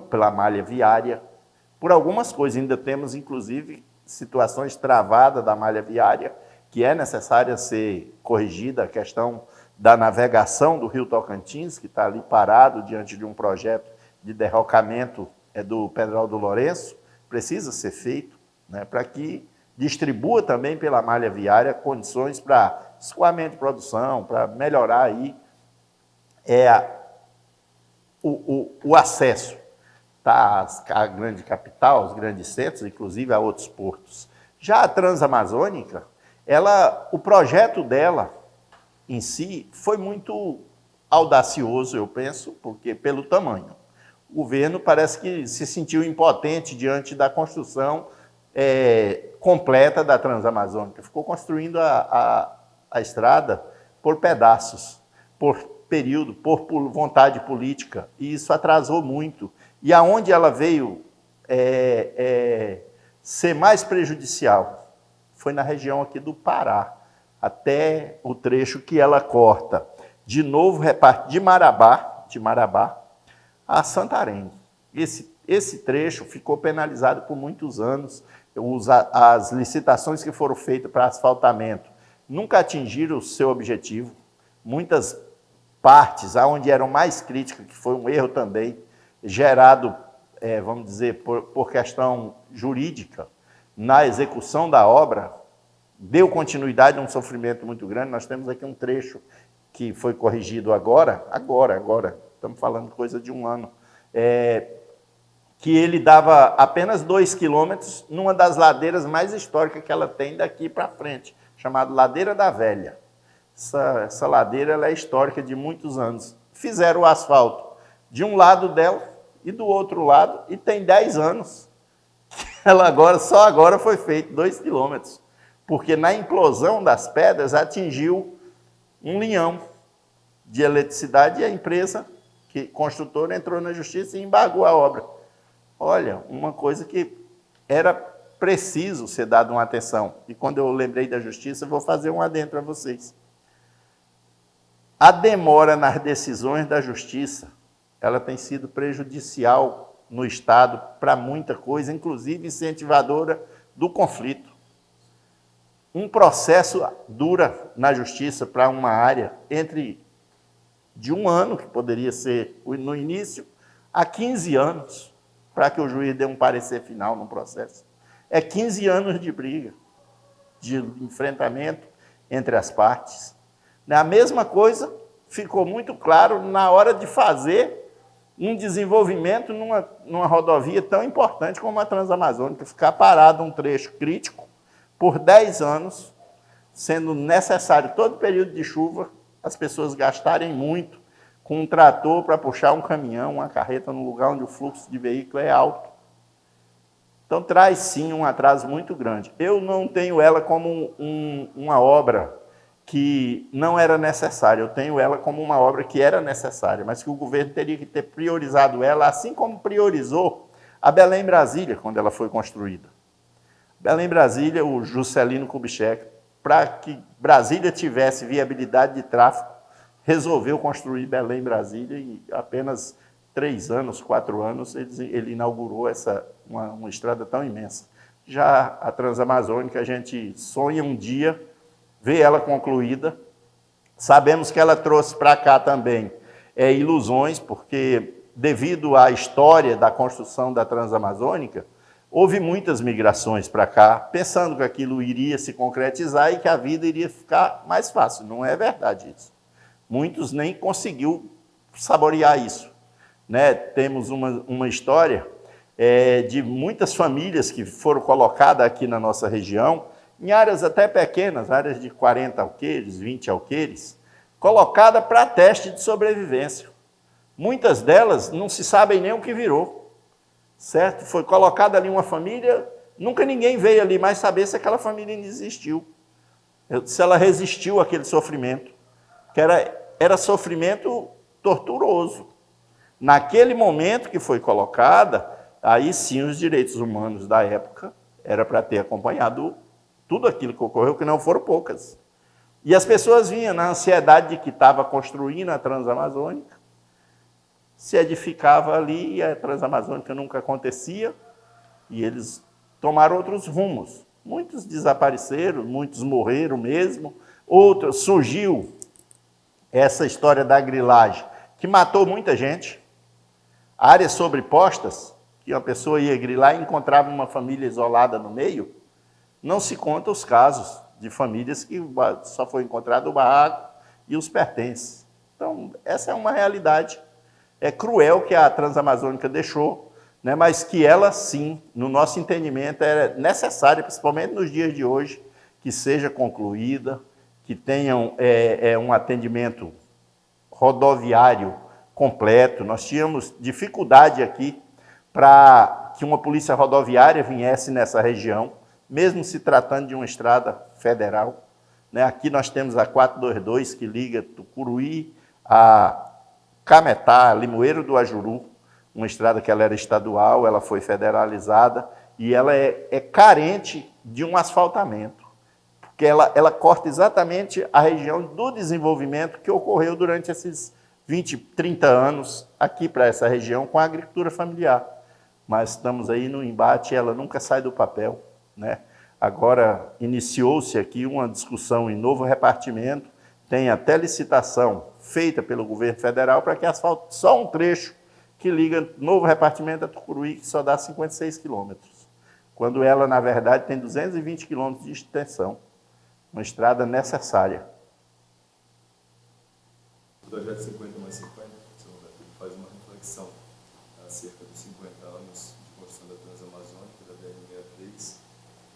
pela malha viária, por algumas coisas. Ainda temos, inclusive, situações travadas da malha viária, que é necessária ser corrigida, a questão da navegação do Rio Tocantins, que está ali parado diante de um projeto de derrocamento do Pedral do Lourenço, precisa ser feito, né, para que distribua também pela malha viária condições para escoamento de produção, para melhorar aí o acesso, tá, à grande capital, aos grandes centros, inclusive a outros portos. Já a Transamazônica, o projeto dela em si foi muito audacioso, eu penso, porque pelo tamanho. O governo parece que se sentiu impotente diante da construção completa da Transamazônica. Ficou construindo a estrada por pedaços, por período, por vontade política, e isso atrasou muito. E aonde ela veio ser mais prejudicial foi na região aqui do Pará, até o trecho que ela corta, de novo, de Marabá a Santarém. Esse trecho ficou penalizado por muitos anos. As licitações que foram feitas para asfaltamento nunca atingiram o seu objetivo. Muitas partes, onde eram mais críticas, que foi um erro também, gerado, vamos dizer, por questão jurídica, na execução da obra, deu continuidade a um sofrimento muito grande. Nós temos aqui um trecho que foi corrigido agora, estamos falando coisa de um ano, que ele dava apenas 2 quilômetros numa das ladeiras mais históricas que ela tem daqui para frente, chamada Ladeira da Velha. Essa ladeira ela é histórica de muitos anos. Fizeram o asfalto de um lado dela e do outro lado, e tem 10 anos. Só agora foi feito 2 quilômetros, porque na implosão das pedras atingiu um linhão de eletricidade e a empresa construtora entrou na justiça e embargou a obra. Olha, uma coisa que era preciso ser dado uma atenção. E quando eu lembrei da justiça, eu vou fazer um adendo para vocês. A demora nas decisões da justiça, ela tem sido prejudicial no Estado para muita coisa, inclusive incentivadora do conflito. Um processo dura na justiça para uma área de 1 ano, que poderia ser no início, a 15 anos, para que o juiz dê um parecer final no processo. É 15 anos de briga, de enfrentamento entre as partes. A mesma coisa ficou muito claro na hora de fazer um desenvolvimento numa rodovia tão importante como a Transamazônica, ficar parado um trecho crítico por 10 anos, sendo necessário todo período de chuva, as pessoas gastarem muito com um trator para puxar um caminhão, uma carreta, num lugar onde o fluxo de veículo é alto. Então, traz sim um atraso muito grande. Eu não tenho ela como uma obra que não era necessária, eu tenho ela como uma obra que era necessária, mas que o governo teria que ter priorizado ela, assim como priorizou a Belém-Brasília, quando ela foi construída. Belém-Brasília, o Juscelino Kubitschek, para que Brasília tivesse viabilidade de tráfego, resolveu construir Belém-Brasília e apenas 3 anos, 4 anos, ele inaugurou uma estrada tão imensa. Já a Transamazônica, a gente sonha um dia ver ela concluída. Sabemos que ela trouxe para cá também ilusões, porque devido à história da construção da Transamazônica, houve muitas migrações para cá, pensando que aquilo iria se concretizar e que a vida iria ficar mais fácil. Não é verdade isso. Muitos nem conseguiu saborear isso. Né? Temos uma história de muitas famílias que foram colocadas aqui na nossa região, em áreas até pequenas, áreas de 40 alqueires, 20 alqueires, colocada para teste de sobrevivência. Muitas delas não se sabem nem o que virou, certo? Foi colocada ali uma família, nunca ninguém veio ali mais saber se aquela família ainda existiu, se ela resistiu àquele sofrimento, que era sofrimento torturoso. Naquele momento que foi colocada, aí sim os direitos humanos da época era para ter acompanhado tudo aquilo que ocorreu, que não foram poucas. E as pessoas vinham na ansiedade de que estava construindo a Transamazônica, se edificava ali e a Transamazônica nunca acontecia, e eles tomaram outros rumos. Muitos desapareceram, muitos morreram mesmo, outros surgiu essa história da grilagem, que matou muita gente. Áreas sobrepostas, que uma pessoa ia grilar e encontrava uma família isolada no meio, não se conta os casos de famílias que só foi encontrado o barraco e os pertences. Então, essa é uma realidade cruel que a Transamazônica deixou, né, mas que ela, sim, no nosso entendimento, é necessária, principalmente nos dias de hoje, que seja concluída, que tenham um atendimento rodoviário completo. Nós tínhamos dificuldade aqui para que uma polícia rodoviária viesse nessa região, mesmo se tratando de uma estrada federal. Né? Aqui nós temos a 422, que liga Tucuruí a Cametá, Limoeiro do Ajuru, uma estrada que ela era estadual, ela foi federalizada, e ela é carente de um asfaltamento, porque ela corta exatamente a região do desenvolvimento que ocorreu durante esses 20, 30 anos aqui para essa região com a agricultura familiar. Mas estamos aí no embate, ela nunca sai do papel. Né? Agora, iniciou-se aqui uma discussão em novo repartimento, tem até licitação feita pelo governo federal para que asfalte só um trecho que liga novo repartimento a Tucuruí, que só dá 56 quilômetros, quando ela, na verdade, tem 220 quilômetros de extensão, uma estrada necessária. O projeto 50 mais 50, faz uma reflexão acerca dos 50 anos de construção da Transamazônica, da BR-63,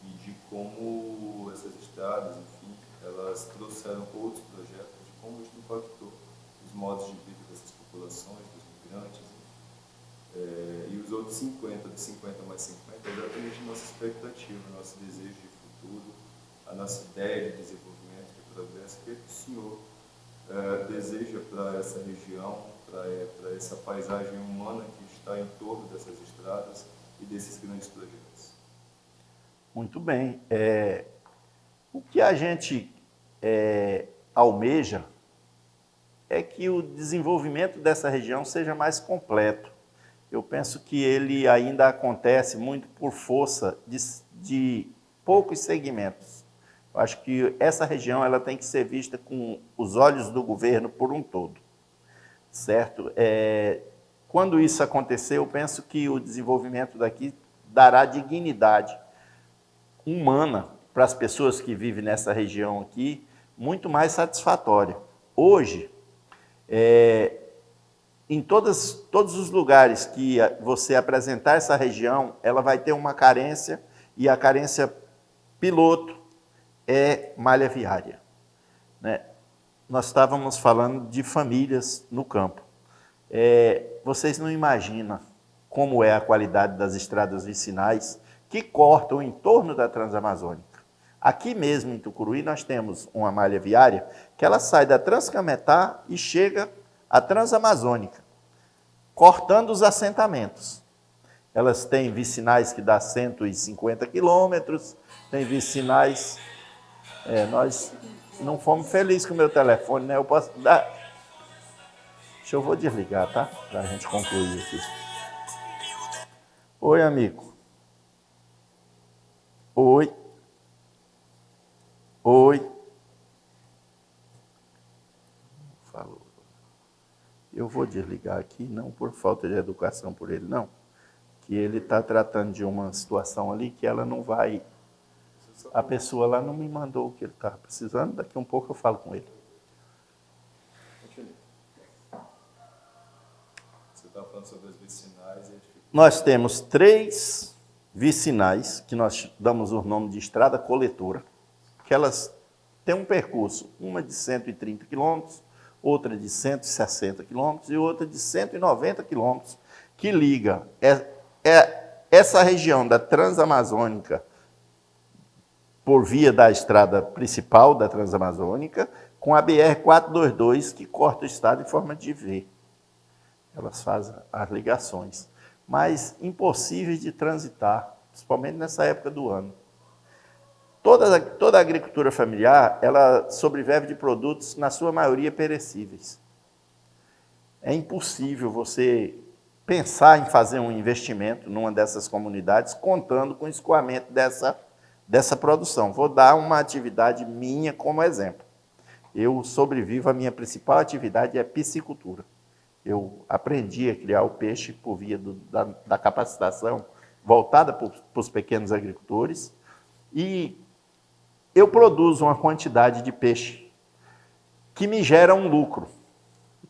e de como essas estradas, enfim, elas trouxeram outros projetos, de como isso impactou os modos de vida dessas populações, dos migrantes, e os outros 50, de 50 mais 50, é exatamente a nossa expectativa, o nosso desejo de futuro, a nossa ideia de desenvolvimento, de progresso, que o senhor deseja para essa região, para essa paisagem humana que está em torno dessas estradas e desses grandes projetos? Muito bem. O que a gente almeja é que o desenvolvimento dessa região seja mais completo. Eu penso que ele ainda acontece muito por força de poucos segmentos. Eu acho que essa região ela tem que ser vista com os olhos do governo por um todo, certo? Quando isso acontecer, eu penso que o desenvolvimento daqui dará dignidade humana para as pessoas que vivem nessa região aqui, muito mais satisfatória. Hoje, em todos os lugares que você apresentar essa região, ela vai ter uma carência, e a carência piloto é malha viária, né? Nós estávamos falando de famílias no campo. Vocês não imaginam como é a qualidade das estradas vicinais que cortam em torno da Transamazônica. Aqui mesmo em Tucuruí nós temos uma malha viária que ela sai da Transcametá e chega à Transamazônica, cortando os assentamentos. Elas têm vicinais que dá 150 quilômetros, tem vicinais... nós não fomos felizes com o meu telefone, né? Eu posso dar... Eu vou desligar, tá? Para a gente concluir aqui. Oi, amigo. Oi. Oi. Falou. Eu vou desligar aqui, não por falta de educação por ele, não. Que ele está tratando de uma situação ali que ela não vai... A pessoa lá não me mandou o que ele estava precisando, daqui um pouco eu falo com ele. Você estava falando sobre as vicinais e a dificuldade. Nós temos 3 vicinais, que nós damos o nome de estrada coletora, que elas têm um percurso, uma de 130 quilômetros, outra de 160 quilômetros e outra de 190 quilômetros, que liga essa região da Transamazônica por via da estrada principal da Transamazônica com a BR-422, que corta o estado em forma de V. Elas fazem as ligações, mas impossíveis de transitar, principalmente nessa época do ano. Toda a agricultura familiar, ela sobrevive de produtos, na sua maioria, perecíveis. É impossível você pensar em fazer um investimento numa dessas comunidades contando com o escoamento dessa produção. Vou dar uma atividade minha como exemplo. Eu sobrevivo, a minha principal atividade é piscicultura. Eu aprendi a criar o peixe por via da capacitação voltada para os pequenos agricultores, e eu produzo uma quantidade de peixe que me gera um lucro,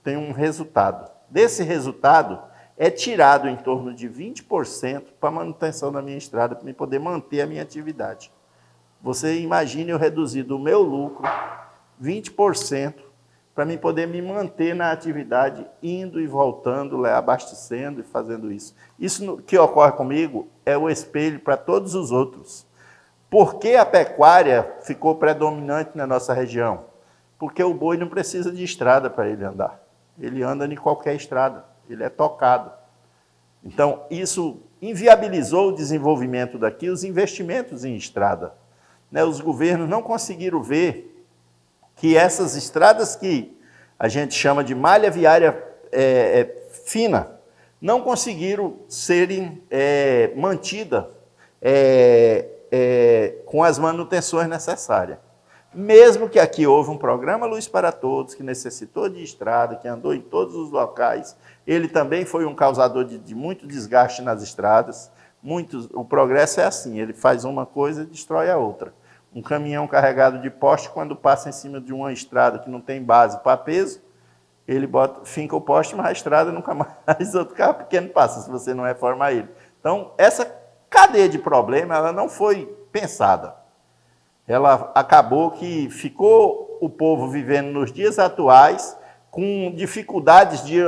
tem um resultado. Desse resultado é tirado em torno de 20% para a manutenção da minha estrada, para eu poder manter a minha atividade. Você imagine eu reduzir do meu lucro 20% para mim poder me manter na atividade, indo e voltando, abastecendo e fazendo isso. Isso que ocorre comigo é o espelho para todos os outros. Por que a pecuária ficou predominante na nossa região? Porque o boi não precisa de estrada para ele andar. Ele anda em qualquer estrada, ele é tocado. Então, isso inviabilizou o desenvolvimento daqui, os investimentos em estrada. Os governos não conseguiram ver que essas estradas que a gente chama de malha viária fina, não conseguiram serem mantidas com as manutenções necessárias. Mesmo que aqui houve um programa Luz para Todos, que necessitou de estrada, que andou em todos os locais, ele também foi um causador de muito desgaste nas estradas. O progresso é assim, ele faz uma coisa e destrói a outra. Um caminhão carregado de poste, quando passa em cima de uma estrada que não tem base para peso, ele finca o poste, mas a estrada nunca mais outro carro pequeno passa, se você não reformar ele. Então, essa cadeia de problema, ela não foi pensada. Ela acabou que ficou o povo vivendo nos dias atuais com dificuldades de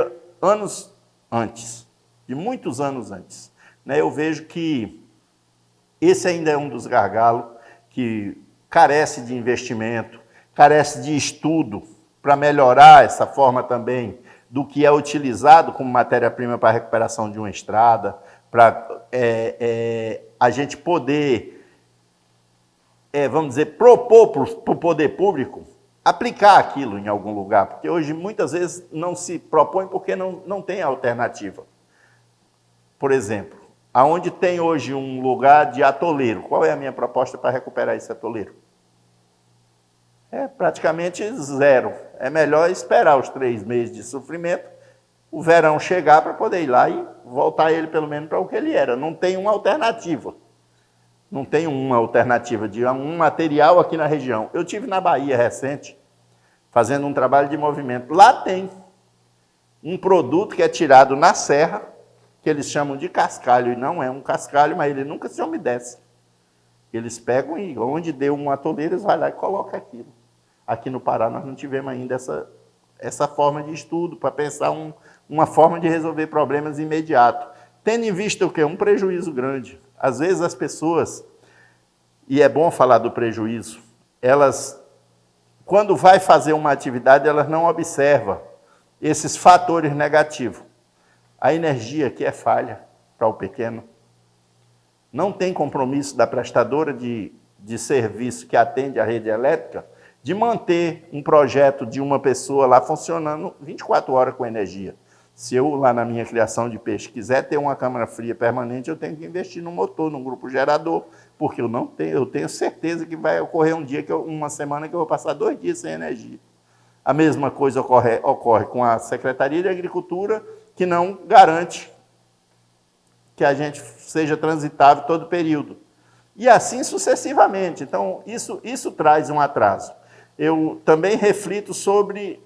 anos antes, de muitos anos antes. Eu vejo que esse ainda é um dos gargalos que carece de investimento, carece de estudo para melhorar essa forma também do que é utilizado como matéria-prima para a recuperação de uma estrada, para a gente poder, vamos dizer, propor para o poder público aplicar aquilo em algum lugar, porque hoje muitas vezes não se propõe porque não tem alternativa. Por exemplo, aonde tem hoje um lugar de atoleiro, qual é a minha proposta para recuperar esse atoleiro? É praticamente zero. É melhor esperar os 3 meses de sofrimento, o verão chegar para poder ir lá e voltar ele pelo menos para o que ele era. Não tem uma alternativa. Não tem uma alternativa de um material aqui na região. Eu tive na Bahia recente, fazendo um trabalho de movimento. Lá tem um produto que é tirado na serra, que eles chamam de cascalho, e não é um cascalho, mas ele nunca se umedece. Eles pegam e onde deu um atoleiro, eles vão lá e colocam aquilo. Aqui no Pará nós não tivemos ainda essa forma de estudo para pensar uma forma de resolver problemas imediatos. Tendo em vista o quê? Um prejuízo grande. Às vezes as pessoas, e é bom falar do prejuízo, elas, quando vai fazer uma atividade, elas não observam esses fatores negativos. A energia que é falha para o pequeno, não tem compromisso da prestadora de serviço que atende a rede elétrica de manter um projeto de uma pessoa lá funcionando 24 horas com energia. Se eu, lá na minha criação de peixe, quiser ter uma câmara fria permanente, eu tenho que investir no motor, num grupo gerador, porque eu tenho certeza que vai ocorrer uma semana que eu vou passar 2 dias sem energia. A mesma coisa ocorre com a Secretaria de Agricultura, que não garante que a gente seja transitável todo o período. E assim sucessivamente. Então, isso traz um atraso. Eu também reflito sobre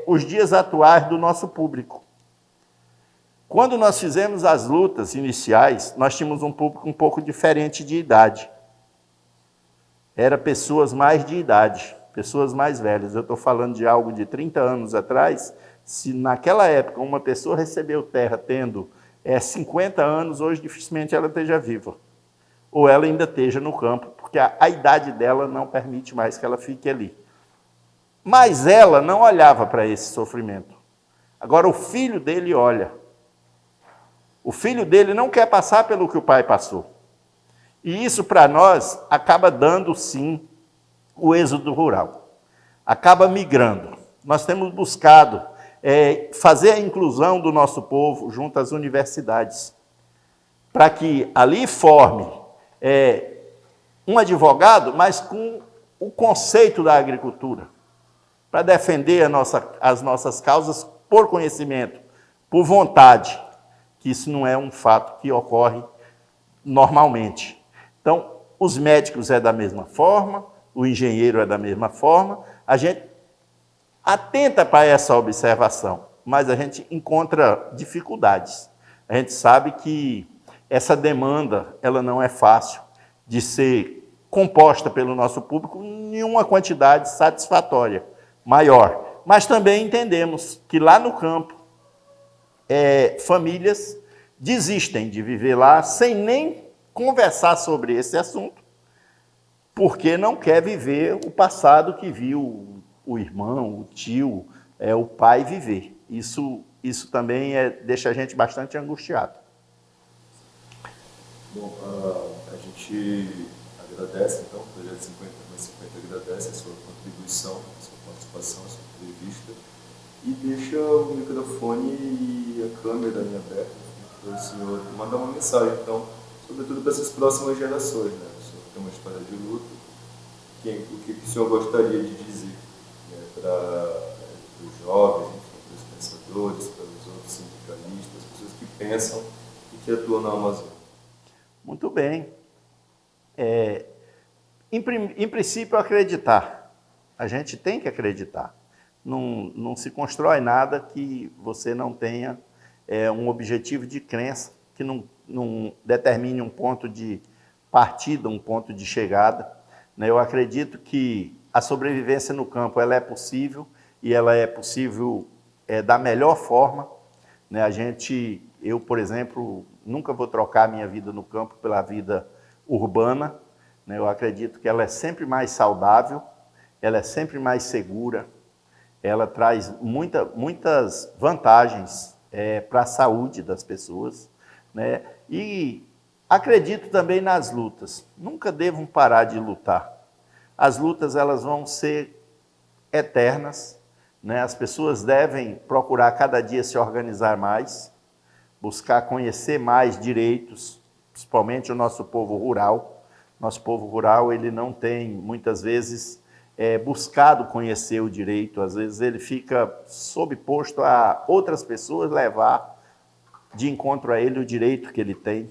os dias atuais do nosso público. Quando nós fizemos as lutas iniciais, nós tínhamos um público um pouco diferente de idade. Era pessoas mais de idade, pessoas mais velhas. Eu estou falando de algo de 30 anos atrás. Se naquela época uma pessoa recebeu terra tendo 50 anos, hoje dificilmente ela esteja viva. Ou ela ainda esteja no campo, porque a idade dela não permite mais que ela fique ali. Mas ela não olhava para esse sofrimento. Agora o filho dele olha. O filho dele não quer passar pelo que o pai passou. E isso, para nós, acaba dando, sim, o êxodo rural. Acaba migrando. Nós temos buscado fazer a inclusão do nosso povo junto às universidades, para que ali forme um advogado, mas com o conceito da agricultura, para defender as nossas causas por conhecimento, por vontade, que isso não é um fato que ocorre normalmente. Então, os médicos é da mesma forma, o engenheiro é da mesma forma, a gente atenta para essa observação, mas a gente encontra dificuldades. A gente sabe que essa demanda ela não é fácil de ser composta pelo nosso público em uma quantidade satisfatória, maior. Mas também entendemos que lá no campo, famílias desistem de viver lá sem nem conversar sobre esse assunto, porque não quer viver o passado que viu o irmão, o tio, o pai viver. Isso também deixa a gente bastante angustiado. Bom, a gente agradece, então, o Projeto 50 mais 50 agradece a sua contribuição, a sua participação, a sua entrevista, e deixa o microfone e a câmera ali aberta para o senhor mandar uma mensagem, então, sobretudo para essas próximas gerações, né? O senhor tem uma história de luta, o que o senhor gostaria de dizer para os jovens, para os pensadores, para os outros sindicalistas, pessoas que pensam e que atuam na Amazônia? Muito bem. Em princípio, acreditar. A gente tem que acreditar. Não se constrói nada que você não tenha um objetivo de crença, que não determine um ponto de partida, um ponto de chegada. Eu acredito que a sobrevivência no campo ela é possível, e ela é possível da melhor forma. Eu, por exemplo, nunca vou trocar a minha vida no campo pela vida urbana. Eu acredito que ela é sempre mais saudável, ela é sempre mais segura, ela traz muitas vantagens para a saúde das pessoas, né? E acredito também nas lutas. Nunca devam parar de lutar. As lutas elas vão ser eternas, né? As pessoas devem procurar cada dia se organizar mais, buscar conhecer mais direitos, principalmente o nosso povo rural. Nosso povo rural ele não tem, muitas vezes, buscado conhecer o direito, às vezes ele fica sobreposto a outras pessoas levar de encontro a ele o direito que ele tem.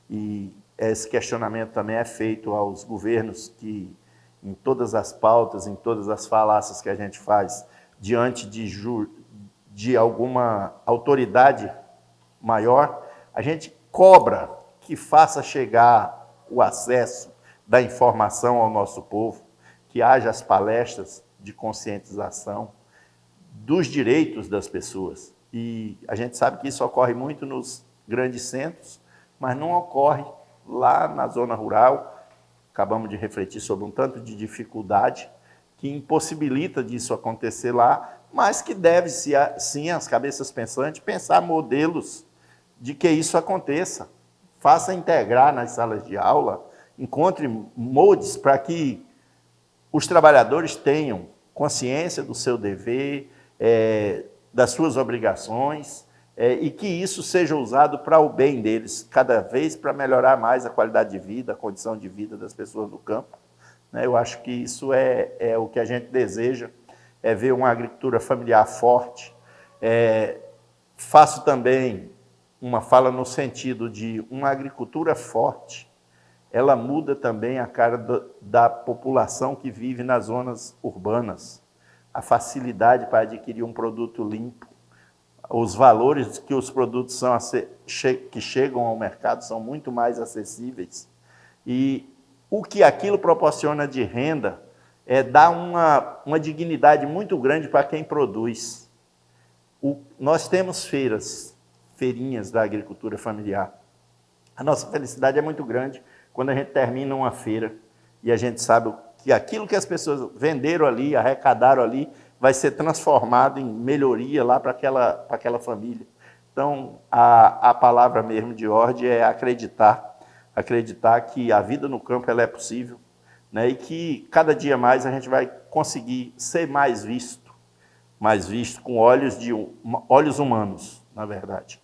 E esse questionamento também é feito aos governos que, em todas as pautas, em todas as falácias que a gente faz, diante de alguma autoridade maior, a gente cobra que faça chegar o acesso da informação ao nosso povo, que haja as palestras de conscientização dos direitos das pessoas. E a gente sabe que isso ocorre muito nos grandes centros, mas não ocorre lá na zona rural. Acabamos de refletir sobre um tanto de dificuldade que impossibilita disso acontecer lá, mas que deve, sim, as cabeças pensantes, pensar modelos de que isso aconteça. Faça integrar nas salas de aula, encontre moldes para que os trabalhadores tenham consciência do seu dever, das suas obrigações, e que isso seja usado para o bem deles, cada vez para melhorar mais a qualidade de vida, a condição de vida das pessoas no campo. Eu acho que isso é o que a gente deseja, é ver uma agricultura familiar forte. Faço também uma fala no sentido de uma agricultura forte, ela muda também a cara da população que vive nas zonas urbanas. A facilidade para adquirir um produto limpo, os valores que os produtos que chegam ao mercado são muito mais acessíveis. E o que aquilo proporciona de renda dá uma dignidade muito grande para quem produz. Nós temos feirinhas da agricultura familiar. A nossa felicidade é muito grande quando a gente termina uma feira e a gente sabe que aquilo que as pessoas venderam ali, arrecadaram ali, vai ser transformado em melhoria lá para aquela família. Então, a palavra mesmo de ordem é acreditar que a vida no campo ela é possível, né? E que cada dia mais a gente vai conseguir ser mais visto com olhos humanos, na verdade.